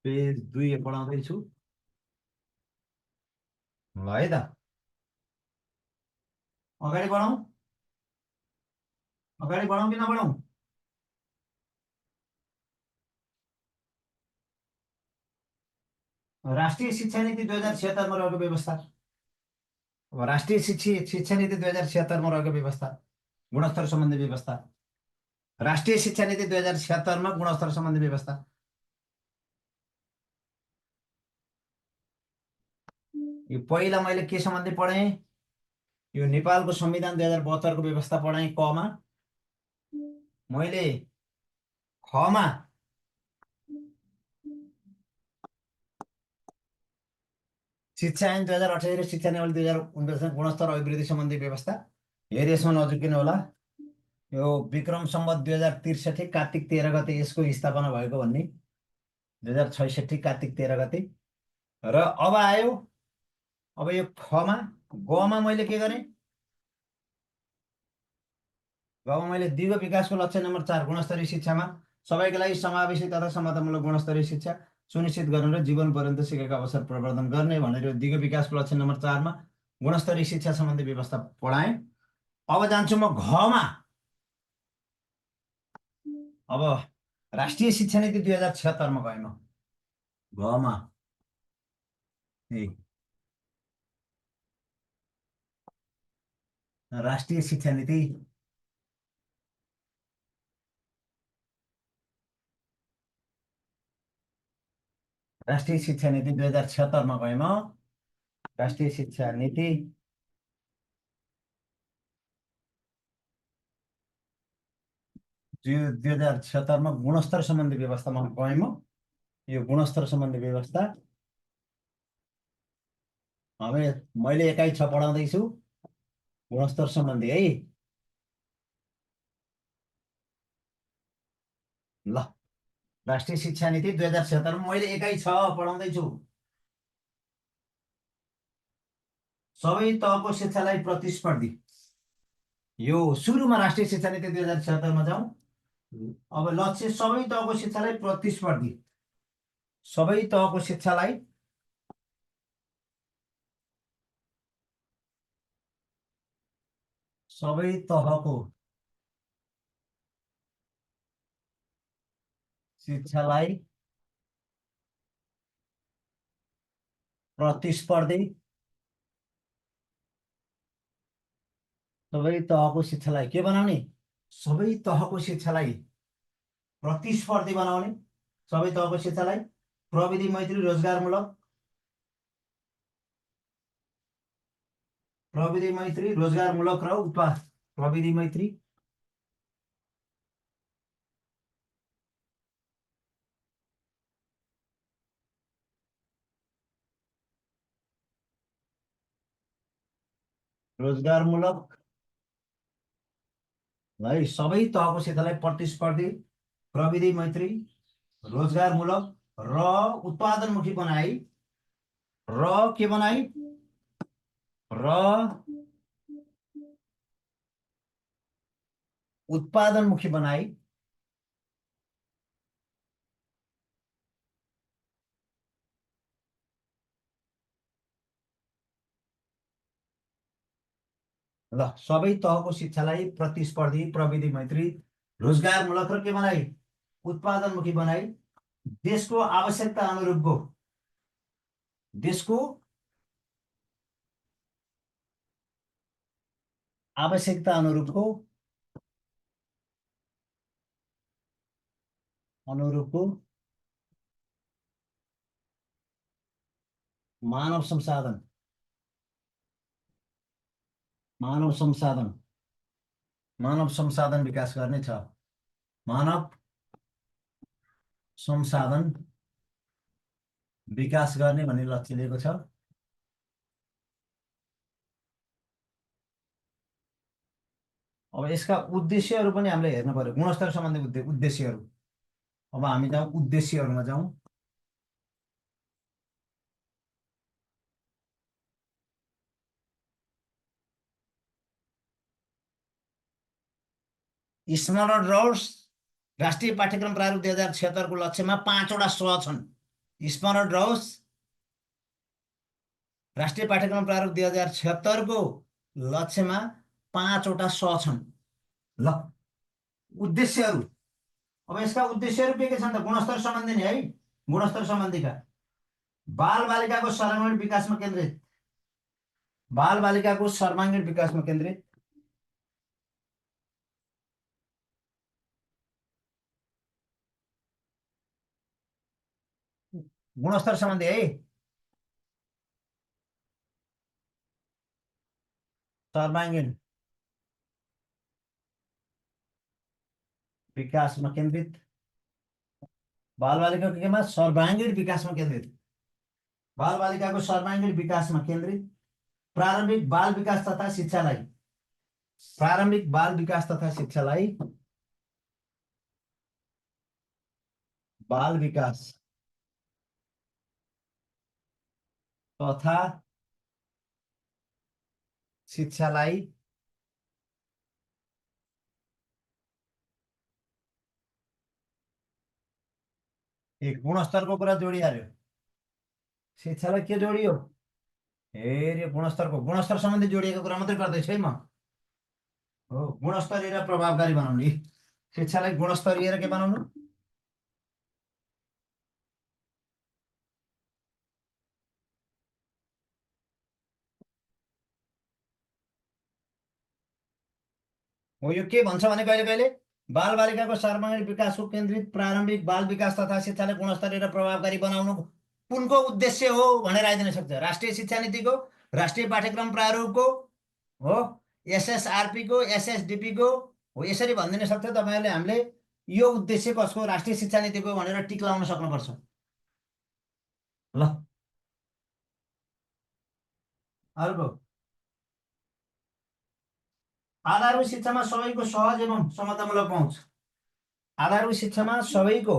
पेज 2 यो पढाउँदैछु ल है त। अगाडि बढौँ, अगाडि बढौँ कि नबढौँ? राष्ट्रिय शिक्षा नीति 2076 मा रहेको व्यवस्था। अब राष्ट्रिय शिक्षा नीति 2076 मा रहेको व्यवस्था गुणस्तर सम्बन्धी व्यवस्था। राष्ट्रिय शिक्षा नीति 2076 मा गुणस्तर सम्बन्धी व्यवस्था। यो पहिला मैले के सम्बन्धी पढेँ? यो नेपालको संविधान 2072 को व्यवस्था पढाएँ कमा। मैले खमा शिक्षा ऐन 2028 र शिक्षा नियमावली 2049 गुणस्तर अभिवृद्धि सम्बन्धी व्यवस्था। हेर यसमा नजुकिनु होला। यो विक्रम सम्वत 2063 कार्तिक 13 गते यसको स्थापना भएको भन्ने, 2066 कार्तिक 13 गते। र अब आयो, अब यो खमा गमा मैले के गरेँ? गमा मैले दिगो विकासको लक्ष्य नम्बर 4 गुणस्तरीय शिक्षामा सबैका लागि समावेशी तथा समतामूलक गुणस्तरीय शिक्षा सुनिश्चित गर्नु र जीवन पर्यन्त सिकेको अवसर प्रवर्धन गर्ने भनेर यो दिगो विकासको लक्ष्य नम्बर 4 मा गुणस्तरीय शिक्षा सम्बन्धी व्यवस्था पढाएँ। अब जान्छु म घमा। अब राष्ट्रिय शिक्षा नीति 2076 मा गएँ म घमा। राष्ट्रिय शिक्षा नीति राष्ट्रिय शिक्षा नीति 2076 मा गएँ म। राष्ट्रिय शिक्षा नीति 2076 मा गुणस्तर सम्बन्धी व्यवस्थामा गएँ म। यो गुणस्तर सम्बन्धी व्यवस्था। अब मैले एकाइ 6 पढाउँदैछु गुणस्तर सम्बन्धी है। ल राष्ट्रिय शिक्षा नीति 2076 मा मैले एकाइ 6 पढाउँदैछु। सबै तहको शिक्षालाई प्रतिस्पर्धी। यो सुरुमा राष्ट्रिय शिक्षा नीति 2076 मा जाउँ। अब लक्ष्य सबै तहको शिक्षालाई प्रतिस्पर्धी, सबै तहको शिक्षालाई सबै तहको शिक्षालाई प्रतिस्पर्धी सबै तहको शिक्षालाई के बनाउने, सबै तहको शिक्षालाई प्रतिस्पर्धी बनाउने, सबै तहको शिक्षालाई प्रविधि मैत्री रोजगारमूलक, प्रविधि मैत्री रोजगारमूलक र उत्पाद, प्रविधि मैत्री रोजगारमूलक है सबै तहको शिक्षालाई प्रतिस्पर्धी, प्रविधि मैत्री रोजगारमूलक र उत्पादनमुखी बनाई, र के बनाई, र उत्पादनमुखी बनाई, ल सबै तहको शिक्षालाई प्रतिस्पर्धी, प्रविधि मैत्री रोजगारमूलक र के बनाई, उत्पादनमुखी बनाई, देशको आवश्यकता अनुरूपको, देशको आवश्यकता अनुरूपको मानव संसाधन, मानव संसाधन, मानव संसाधन विकास गर्ने छ, मानव संसाधन विकास गर्ने भन्ने लक्ष्य लिएको छ। अब यसका उद्देश्यहरू पनि हामीले हेर्नु पर्यो, गुणस्तर सम्बन्धी उद्देश्यहरू। अब हामी जाउँ उद्देश्यहरूमा जाउँ। स्मरण रहोस्, राष्ट्रिय पाठ्यक्रम प्रारूप 2076 को लक्ष्यमा 5वटा स छन्। स्मरण रहोस्, राष्ट्रिय पाठ्यक्रम प्रारूप 2076 को लक्ष्यमा 5वटा स छन्। ल उद्देश्यहरू, अब यसका उद्देश्यहरू के छन् त, गुणस्तर सम्बन्धी नै है, गुणस्तर सम्बन्धीका बालबालिकाको सर्वाङ्गीण विकासमा केन्द्रित, बालबालिकाको सर्वाङ्गीण विकासमा केन्द्रित, गुणस्तर सम्बन्धी है, सर्वाङ्गीण विकासमा केन्द्रित, बालबालिकाको केमा सर्वाङ्गीण विकासमा केन्द्रित, बालबालिकाको सर्वाङ्गीण विकासमा केन्द्रित, प्रारम्भिक बाल विकास तथा शिक्षालाई, प्रारम्भिक बाल विकास तथा शिक्षालाई बाल विकास तथा शिक्षालाई एक गुणस्तरको कुरा जोडिहाल्यो, शिक्षालाई के जोडियो, हेऱ्यो गुणस्तरको, गुणस्तर सम्बन्धी जोडिएको कुरा मात्रै गर्दैछु है म। हो गुणस्तरीय र प्रभावकारी बनाउने, शिक्षालाई गुणस्तरीय र के बनाउनु, हो यो के भन्छ भने कहिले कहिले बालबालिकाको सर्वाङ्गीण विकासको केन्द्रित प्रारम्भिक बाल विकास तथा शिक्षालाई गुणस्तरीय र प्रभावकारी बनाउनु कुनको उद्देश्य हो भनेर आइदिन सक्छ, राष्ट्रिय शिक्षा नीतिको, राष्ट्रिय पाठ्यक्रम प्रारूपको हो, एसएसआरपीको, एसएसडिपीको हो, यसरी भनिदिन सक्छ तपाईँहरूले। हामीले यो उद्देश्य कसको, राष्ट्रिय शिक्षा नीतिको भनेर टिक लाउन सक्नुपर्छ। ल अर्को, आधारभूत शिक्षामा सबैको सहज एवं समतामूलक पहुँच, आधारभूत शिक्षामा सबैको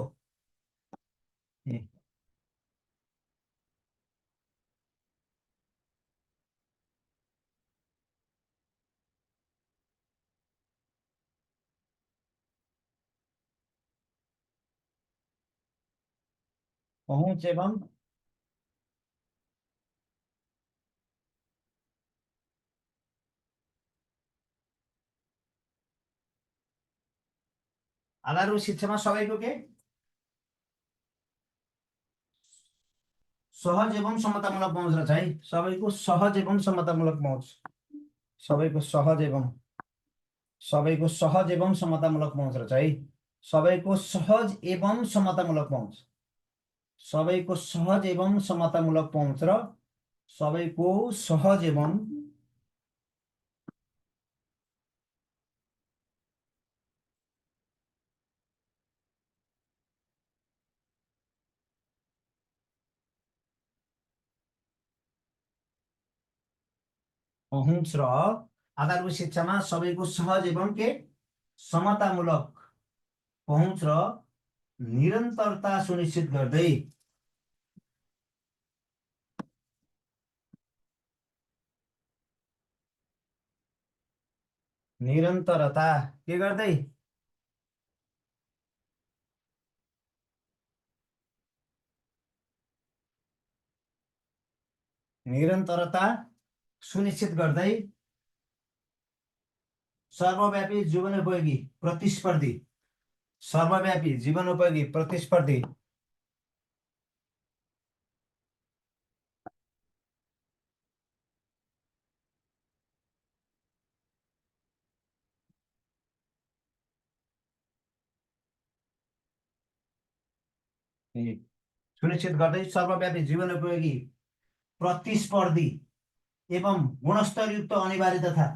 पहुँच एवं आधारभूत शिक्षामा सबैको के सहज एवं समतामूलक पहुँच रहेछ है, सबैको सहज एवं समतामूलक पहुँच, सबैको सहज एवं सबैको सहज एवं समतामूलक पहुँच रहेछ है। सबैको सहज एवं समतामूलक पहुँच, सबैको सहज एवं समतामूलक पहुँच र सबैको सहज एवं पहुँच र आधारभूत शिक्षामा सबैको सहज एवं के समतामूलक पहुँच र निरन्तरता सुनिश्चित गर्दै निरन्तरता के गर्दै निरन्तरता सुनिश्चित गर्दै सर्वव्यापी जीवनोपयोगी प्रतिस्पर्धी सर्वव्यापी जीवनोपयोगी प्रतिस्पर्धी सुनिश्चित गर्दै सर्वव्यापी जीवनोपयोगी प्रतिस्पर्धी एवं गुणस्तरयुक्त अनिवार्य तथा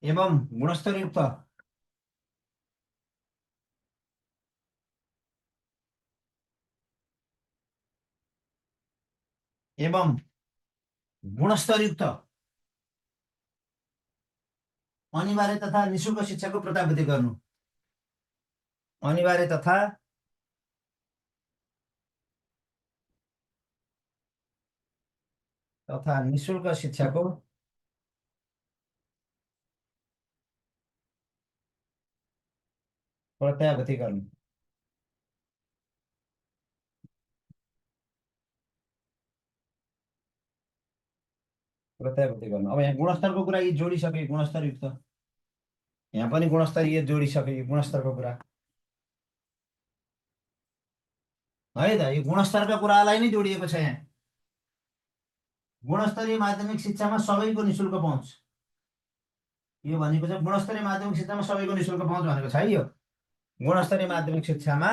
एवं गुणस्तरयुक्त एवं गुणस्तरयुक्त अनिवार्य तथा निःशुल्क शिक्षाको प्रत्याभूति गर्नु, अनिवार्य तथा निःशुल्क शिक्षाको प्रत्याभूति गर्नु। प्रत्याभूति गर्नु। अब यहाँ गुणस्तरको कुरा यी जोडिसके, गुणस्तरयुक्त यहाँ पनि गुणस्तरीय जोडिसके, यो गुणस्तरको कुरा है त। यो गुणस्तरका कुरालाई नै जोडिएको छ यहाँ। गुणस्तरीय माध्यमिक शिक्षामा सबैको निःशुल्क पहुँच, यो भनेको चाहिँ गुणस्तरीय माध्यमिक शिक्षामा सबैको निःशुल्क पहुँच भनेको छ है। यो गुणस्तरीय माध्यमिक शिक्षामा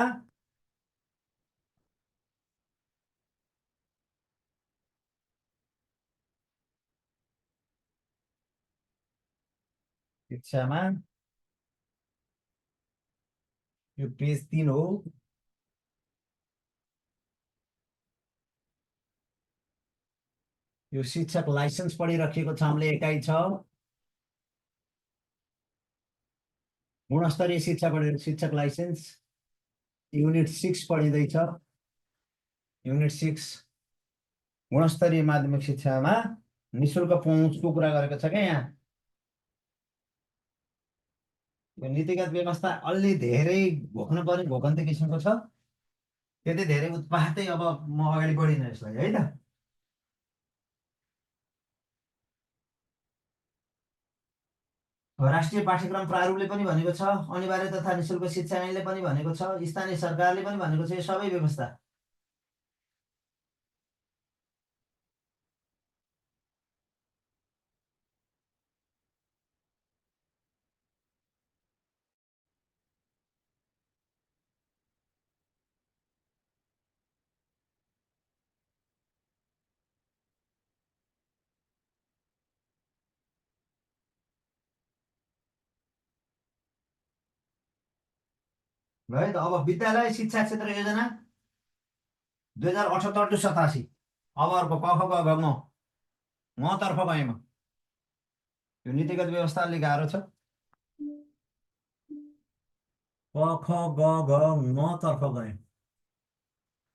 शिक्षामा यो पेज 3 हो। यो शिक्षक लाइसेन्स पढिराखेको छ हामीले, एकाइ छ गुणस्तरीय शिक्षा पढेर शिक्षक लाइसेन्स युनिट 6 पढिँदैछ। युनिट 6 गुणस्तरीय माध्यमिक शिक्षामा निःशुल्क पहुँचको कुरा गरेको छ क्या यहाँ। यो नीतिगत व्यवस्था अलि धेरै घोक्नु पर्ने घोकन्ते किसिमको छ, त्यति धेरै उत्पातै। अब म अगाडि बढिनँ यसलाई है त। राष्ट्रिय पाठ्यक्रम प्रारूपले पनि भनेको छ, अनिवार्य तथा निःशुल्क शिक्षा ऐनले पनि भनेको छ, स्थानीय सरकारले पनि भनेको छ, यो सबै व्यवस्था भयो है त। अब विद्यालय शिक्षा क्षेत्र योजना 2078 टु 87, अब अर्को क ख ग घ ङ, तर्फ गएँ म। यो नीतिगत व्यवस्था अलिक गाह्रो छ। क ख ग घ ङ तर्फ गएँ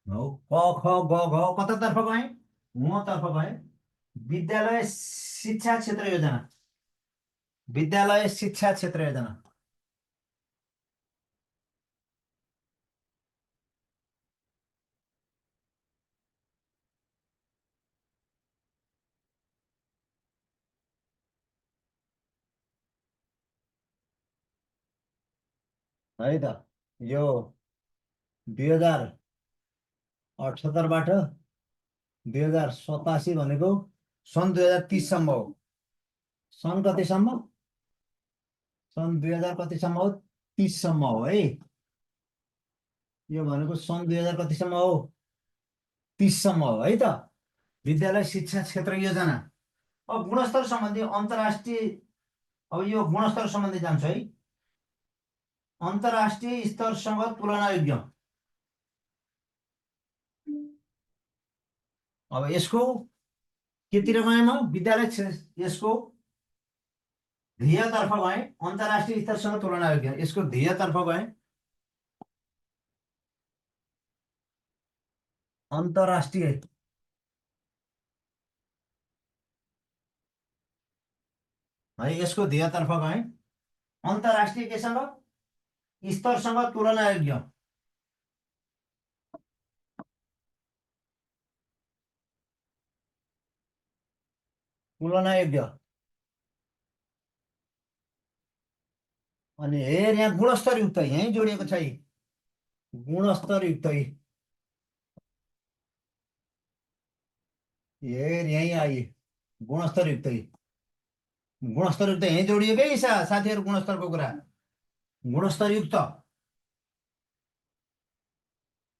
हो। क ख ग घ कतातर्फ गएँ? म तर्फ गएँ। विद्यालय शिक्षा क्षेत्र योजना, विद्यालय शिक्षा क्षेत्र योजना है त। यो 2078बाट 2087 भनेको सन् 2030 सम्म हो। सन् कतिसम्म? सन् 2000 कतिसम्म हो? 30सम्म हो है। यो भनेको सन् 2000 कतिसम्म हो? 30सम्म हो है त। विद्यालय शिक्षा क्षेत्र योजना। अब गुणस्तर सम्बन्धी अन्तर्राष्ट्रिय, अब यो गुणस्तर सम्बन्धी जान्छ है। अन्तर्राष्ट्रिय स्तरसँग तुलना योग्य। अब यसको केतिर गएँ म? यसको ध्येयतर्फ गएँ। अन्तर्राष्ट्रिय स्तरसँग तुलना योग्य, यसको ध्येयतर्फ गएँ। अन्तर्राष्ट्रिय है, यसको ध्येयतर्फ गएँ। अन्तर्राष्ट्रिय केसँग? स्तरसँग तुलना योग्य। तुलना योग्य। अनि हेर यहाँ गुणस्तरयुक्त यहीँ जोडिएको छ है। गुणस्तरयुक्त हेर यहीँ आइए। गुणस्तरयुक्त गुणस्तरयुक्त यहीँ जोडिएकै साथीहरू। गुणस्तरको कुरा गुणस्तरयुक्त।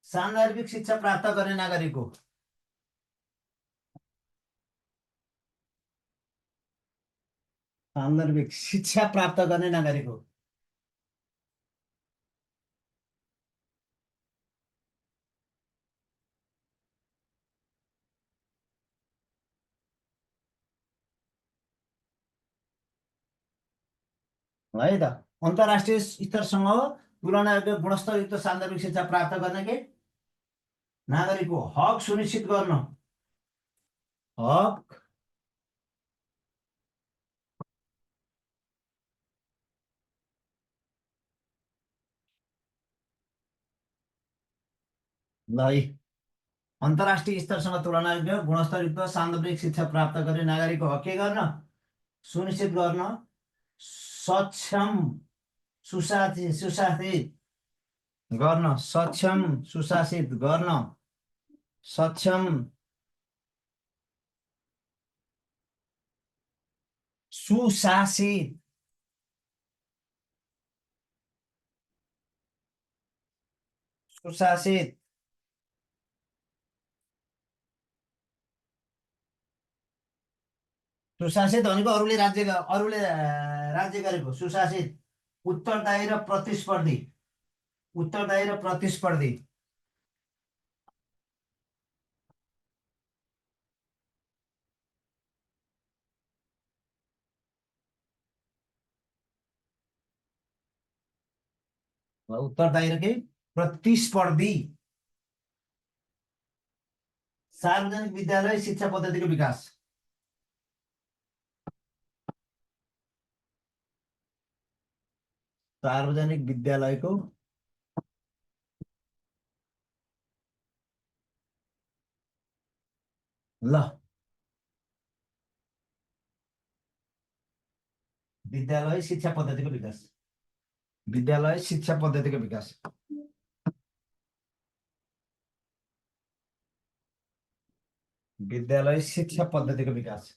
सान्दर्भिक शिक्षा प्राप्त गर्ने नागरिक हो। सान्दर्भिक शिक्षा प्राप्त गर्ने नागरिक हो। है त। अन्तर्राष्ट्रिय स्तरसँग तुलनायोग्य गुणस्तरयुक्त सान्दर्भिक शिक्षा प्राप्त गर्ने के नागरिक हो। हक सुनिश्चित गर्न। हक ल है। अन्तर्राष्ट्रिय स्तरसँग तुलनायोग्य गुणस्तरयुक्त सान्दर्भिक शिक्षा प्राप्त गर्ने नागरिकको हक के गर्न? सुनिश्चित गर्न। सक्षम सुशासित गर्न। सक्षम सुशासित गर्न। सक्षम सुशासित सुशासित सुशासित भनेको अरूले राज्य गरेको सुशासित। उत्तरदायी र प्रतिस्पर्धी। उत्तरदायी र प्रतिस्पर्धी। उत्तरदायी र के? प्रतिस्पर्धी। सार्वजनिक विद्यालय शिक्षा पद्धतिको विकास। सार्वजनिक विद्यालयको ल विद्यालय शिक्षा पद्धतिको विकास। विद्यालय शिक्षा पद्धतिको विकास। विद्यालय शिक्षा पद्धतिको विकास।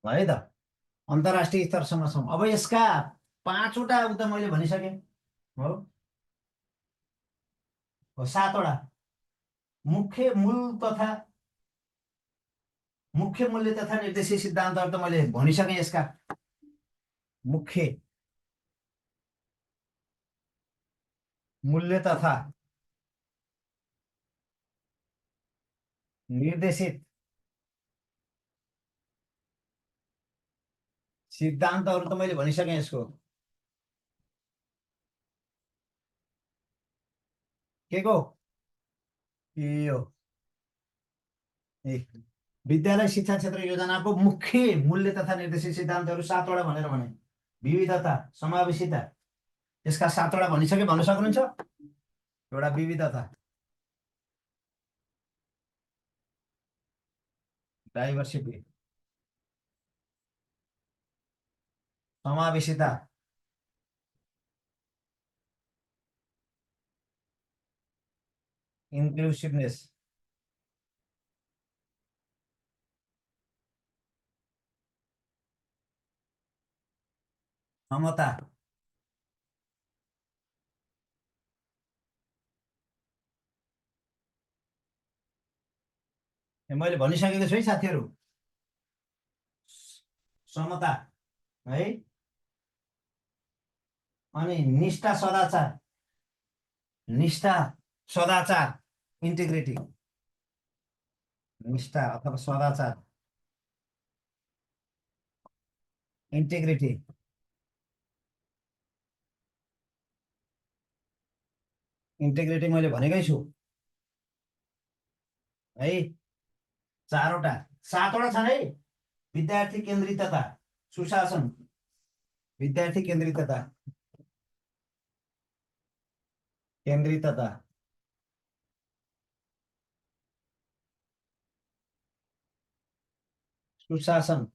है त। अन्तर्राष्ट्रिय स्तरसँग छौँ। अब यसका 5वटा त मैले भनिसकेँ हो। 7वटा मुख्य मूल्य तथा निर्देशीय सिद्धान्तहरू त मैले भनिसकेँ। यसका मुख्य मूल्य तथा निर्देशित सिद्धान्तहरू त मैले भनिसकेँ। यसको के को यो विद्यालय शिक्षा क्षेत्र योजनाको मुख्य मूल्य तथा निर्देशित सिद्धान्तहरू 7वटा भनेर भने। विविधता, समावेशिता, यसका 7वटा भनिसके। भन्न सक्नुहुन्छ? एउटा विविधता, डाइभर्सिटी, समावेशिता, इन्क्लुसिभनेस, क्षमता, मैले भनिसकेको छु है साथीहरू। समता है, अनि निष्ठा सदाचार, निष्ठा सदाचार, इन्टिग्रिटी, निष्ठा अथवा सदाचार, इन्टिग्रिटी, इन्टिग्रिटी मैले भनेकै छु है। चारवटा, सातवटा छन् है। विद्यार्थी केन्द्रितता, सुशासन, विद्यार्थी केन्द्रितता, केन्द्रितता, सुशासन,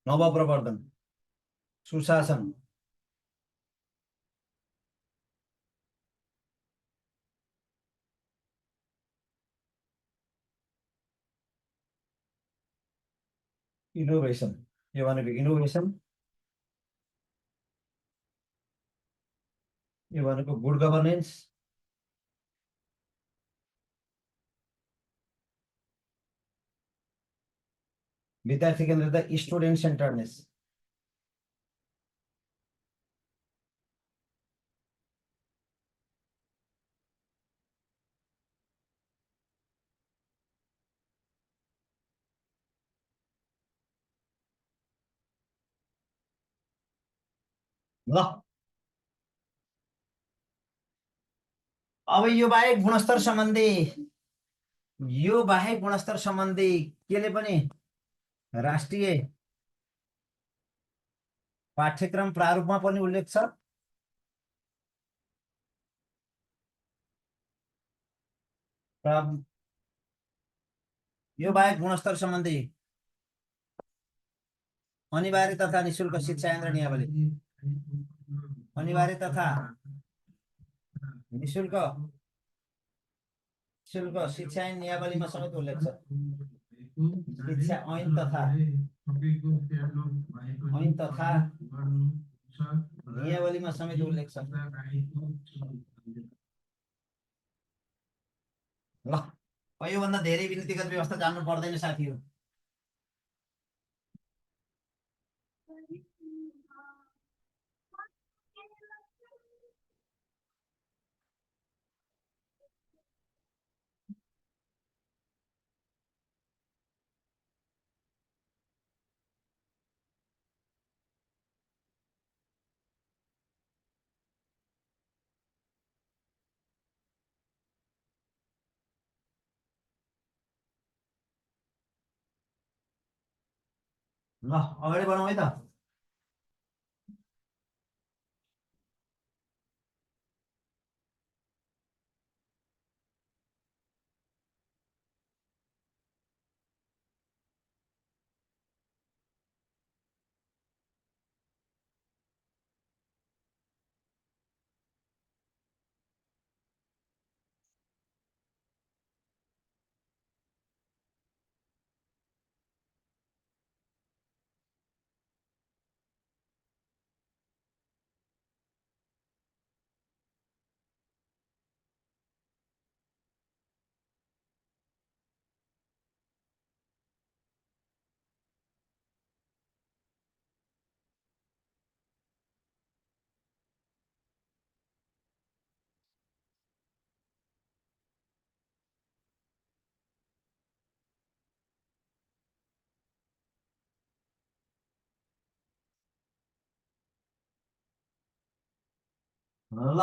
नवप्रवर्धन, सुशासन, इनोभेसन, यो भनेको इनोभेसन, यो भनेको गुड गभर्नेन्स, विद्यार्थी केन्द्रितता, स्टुडेन्ट सेन्टर्डनेस। ल, अब यो बाहेक गुणस्तर सम्बन्धी, यो बाहेक गुणस्तर सम्बन्धी केले पनि राष्ट्रिय पाठ्यक्रम प्रारूपमा पनि उल्लेख छ। यो बाहेक गुणस्तर सम्बन्धी अनिवार्य तथा निशुल्क शिक्षा केन्द्र नियावली, अनिवार्य तथा निशुल्क शुल्क शिक्षा ऐन नियावलीमा समेत उल्लेख छ। शिक्षा ऐन तथा नियावलीमा समेत उल्लेख छ। ल, योभन्दा धेरै विनीतिगत व्यवस्था जान्नु पर्दैन साथीहरू। ल, अगाडि बढौँ है त। ल,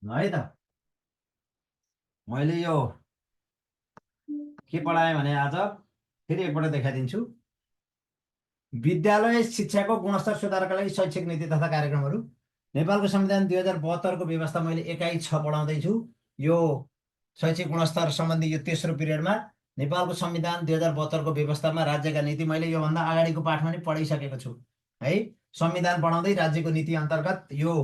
है त। मैले यो के पढाएँ भने आज फेरि एकपल्ट देखाइदिन्छु। विद्यालय शिक्षाको गुणस्तर सुधारका लागि शैक्षिक नीति तथा कार्यक्रमहरू। नेपालको संविधान 2072 को व्यवस्था मैले एकाइ 6 पढाउँदैछु। यो शैक्षिक गुणस्तर सम्बन्धी यो तेस्रो पिरियडमा नेपालको संविधान 2072 को व्यवस्थामा राज्यका नीति मैले योभन्दा अगाडिको पाठमा नै पढाइसकेको छु है। संविधान पढाउँदै राज्यको नीति अन्तर्गत यो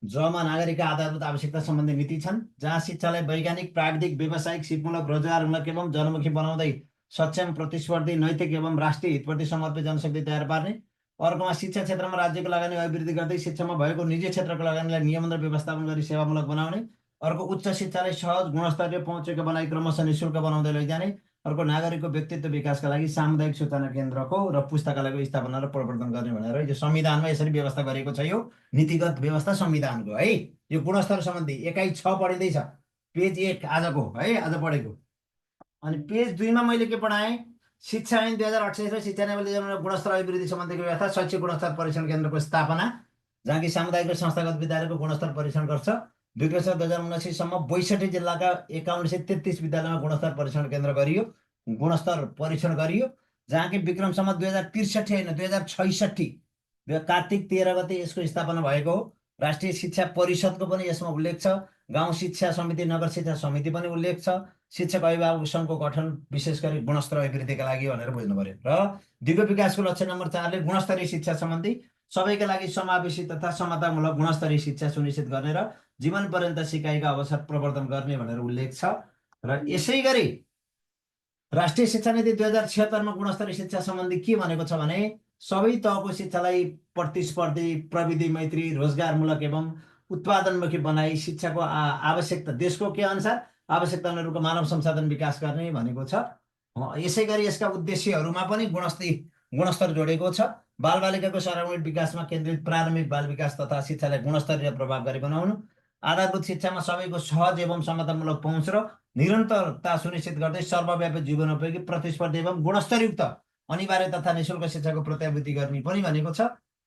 जमा नागरिकका आधारभूत आवश्यकता सम्बन्धी नीति छन्, जहाँ शिक्षालाई वैज्ञानिक, प्राविधिक, व्यावसायिक, सिपमूलक, रोजगारमूलक एवं जनमुखी बनाउँदै सक्षम, प्रतिस्पर्धी, नैतिक एवं राष्ट्रिय हितप्रति समर्पित जनशक्ति तयार पार्ने। अर्कोमा शिक्षा क्षेत्रमा राज्यको लगानी अभिवृद्धि गर्दै शिक्षामा भएको निजी क्षेत्रको लगानीलाई नियमन र व्यवस्थापन गरी सेवामूलक बनाउने। अर्को उच्च शिक्षालाई सहज, गुणस्तरीय, पहुँचेको बनाई क्रमशः निःशुल्क बनाउँदै लैजाने। अर्को नागरिकको व्यक्तित्व विकासका लागि सामुदायिक सूचना केन्द्रको र पुस्तकालयको स्थापना र प्रवर्धन गर्ने भनेर यो संविधानमा यसरी व्यवस्था गरिएको छ। यो नीतिगत व्यवस्था संविधानको है। यो गुणस्तर सम्बन्धी एकाइ 6 पढिँदैछ, पेज 1 आजको है, आज पढेको। अनि पेज 2 मा मैले के पढाएँ? शिक्षा ऐन 2028 र शिक्षा नीति गुणस्तर अभिवृद्धि सम्बन्धीको व्यवस्था, शैक्षिक गुणस्तर परीक्षण केन्द्रको स्थापना, जहाँ कि सामुदायिक र संस्थागत विद्यालयको गुणस्तर परीक्षण गर्छ। 2079 सम्म 62 जिल्लाका 5133 विद्यालयमा गुणस्तर परीक्षण केन्द्र गरियो, गुणस्तर परीक्षण गरियो, जहाँ कि विक्रमसम्म 2063 होइन 2066 कार्तिक 13 गते यसको स्थापना भएको हो। राष्ट्रिय शिक्षा परिषदको पनि यसमा उल्लेख छ। गाउँ शिक्षा समिति, नगर शिक्षा समिति पनि उल्लेख छ। शिक्षक अभिभावक सङ्घको गठन विशेष गरी गुणस्तर अभिवृद्धिका लागि भनेर बुझ्नु पर्यो। र दिगो विकासको लक्ष्य नम्बर 4 ले गुणस्तरीय शिक्षा सम्बन्धी सबैका लागि समावेशी तथा समतामूलक गुणस्तरीय शिक्षा सुनिश्चित गर्ने र जीवन पर्यन्त सिकाइका अवसर प्रवर्धन गर्ने भनेर उल्लेख छ। र यसै गरी राष्ट्रिय शिक्षा नीति 2076 मा गुणस्तरीय शिक्षा सम्बन्धी के भनेको छ भने सबै तहको शिक्षालाई प्रतिस्पर्धी, प्रविधि मैत्री, रोजगारमूलक एवं उत्पादनमुखी बनाई शिक्षाको आवश्यकता, देशको के अनुसार आवश्यकता अनुरूपको मानव संसाधन विकास गर्ने भनेको छ। यसै गरी यसका उद्देश्यहरूमा पनि गुणस्तर जोडेको छ। बालबालिकाको सर्वाङ्गीण विकासमा केन्द्रित प्रारम्भिक बाल विकास तथा शिक्षालाई गुणस्तरीय र प्रभावकारी बनाउनु। आधारभूत शिक्षामा सबैको सहज एवं समतामूलक पहुँच र निरन्तरता सुनिश्चित गर्दै सर्वव्यापी जीवनोपयोगी, प्रतिस्पर्धी एवं गुणस्तरयुक्त अनिवार्य तथा निःशुल्क शिक्षाको प्रत्याभूति गर्ने पनि भनेको छ।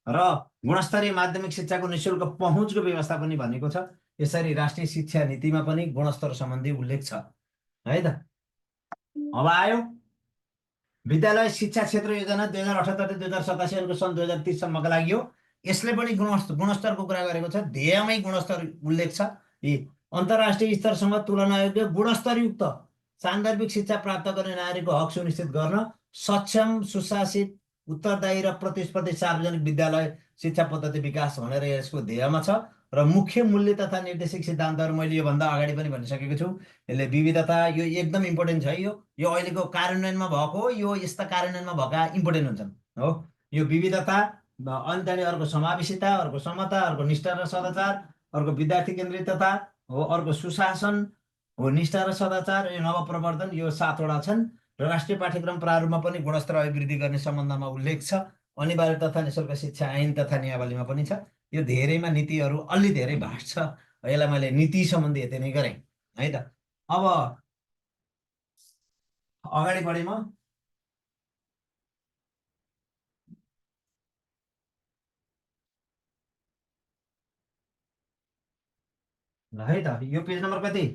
र गुणस्तरीय माध्यमिक शिक्षाको निःशुल्क पहुँचको व्यवस्था पनि भनेको छ। यसरी राष्ट्रिय शिक्षा नीतिमा पनि गुणस्तर सम्बन्धी उल्लेख छ है त। अब आयो विद्यालय शिक्षा क्षेत्र योजना 2078-2087 सन् 2030 सम्मका लागि हो। यसले पनि गुणस्तरको कुरा गरेको छ। ध्येयमै गुणस्तर उल्लेख छ। यी अन्तर्राष्ट्रिय स्तरसँग तुलनायोग्य गुणस्तरयुक्त सान्दर्भिक शिक्षा प्राप्त गर्ने नागरिकको हक सुनिश्चित गर्न सक्षम, सुशासित, उत्तरदायी र प्रतिस्पर्धी सार्वजनिक विद्यालय शिक्षा पद्धति विकास भनेर यसको ध्येयमा छ। र मुख्य मूल्य तथा निर्देशिक सिद्धान्तहरू मैले योभन्दा अगाडि पनि भनिसकेको छु। यसले विविधता, यो एकदम इम्पोर्टेन्ट छ। यो अहिलेको कार्यान्वयनमा भएको, यो यस्ता कार्यान्वयनमा भएका इम्पोर्टेन्ट हुन्छन् हो। यो विविधता, अनि त्यहाँदेखि अर्को समावेशिता, अर्को समता, अर्को निष्ठा र सदाचार, अर्को विद्यार्थी केन्द्रितता हो, अर्को सुशासन हो, निष्ठा र सदाचार, यो नवप्रवर्धन, यो 7 वटा छन्। र राष्ट्रिय पाठ्यक्रम प्रारूपमा पनि गुणस्तर अभिवृद्धि गर्ने सम्बन्धमा उल्लेख छ। अनिवार्य तथा निःशुल्क शिक्षा ऐन तथा नियमावलीमा पनि छ। यो धेरैमा नीतिहरू अलि धेरै भाग छ। यसलाई मैले नीति सम्बन्धी यति नै गरेँ है त। अब अगाडि बढेँ म। ल है त, यो पेज नम्बर कति?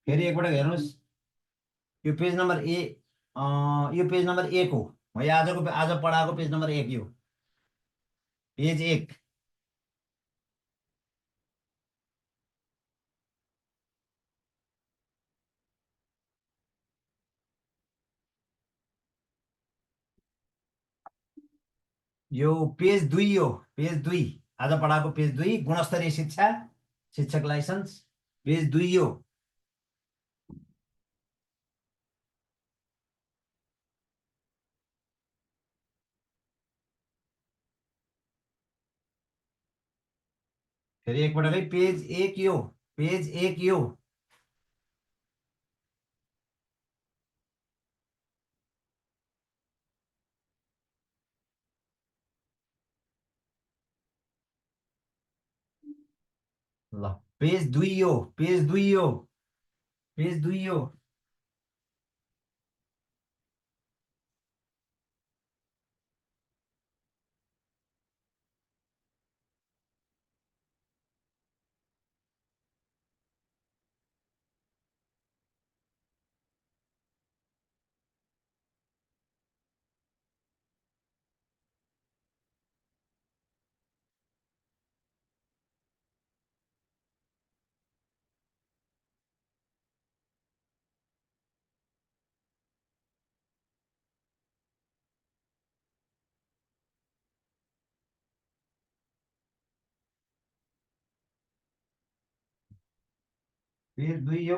फेरि एकपटक हेर्नुहोस्। यो पेज नम्बर यो पेज नम्बर 1 हो। आज पढाएको पेज नम्बर 1 यो पेज 1। यो पेज 2 हो, पेज 2 आज पढाएको पेज 2 गुणस्तरीय शिक्षा, शिक्षक लाइसेन्स, पेज 2 हो। फेरि एकपटक है, पेज 1 यो, पेज 1 यो। ल पेज 2 हो, पेज 2 हो, पेज 2 हो। पेज 2 यो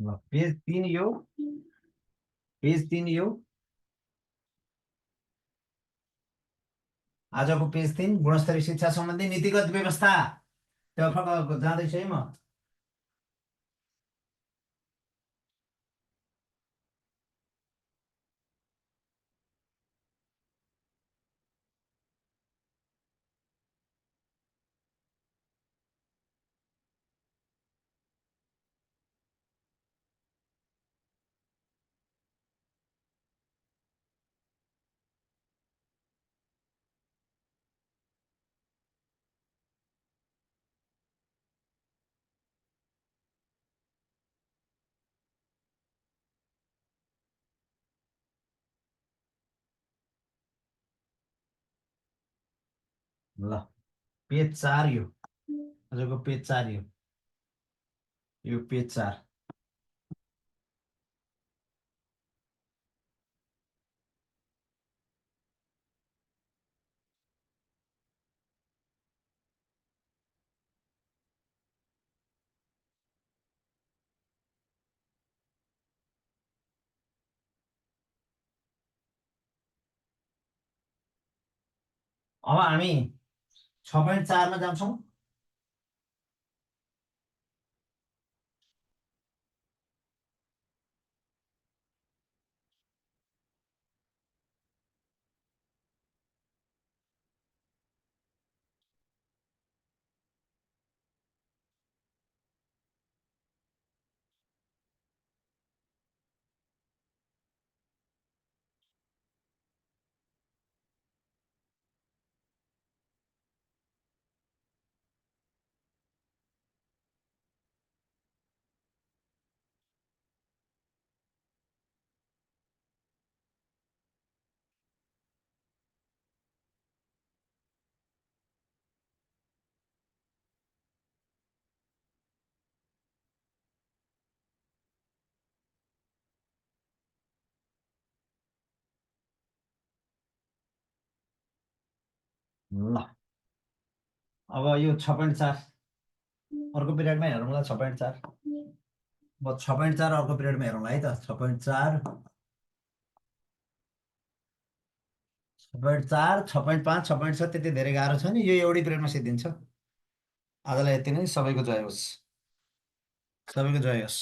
ल पेज 3 यो पेज 3 यो आजको पेज 3 गुणस्तरीय शिक्षा सम्बन्धी नीतिगत व्यवस्था त्यो जाँदैछु है म। ल पेज 4 यो आजको पेज 4 यो पेज 4 अब हामी 6.4 मा जान्छौँ। ल अब यो 6.4 अर्को पिरियडमा हेरौँला। 6.4 अब 6.4 अर्को पिरियडमा हेरौँला है त। 6.4 6.4 6.5 6.6 त्यति धेरै गाह्रो छ नि, यो एउटै पिरियडमा सिद्धिन्छ। आजलाई यति नै। सबैको जय होस्। सबैको जय होस्।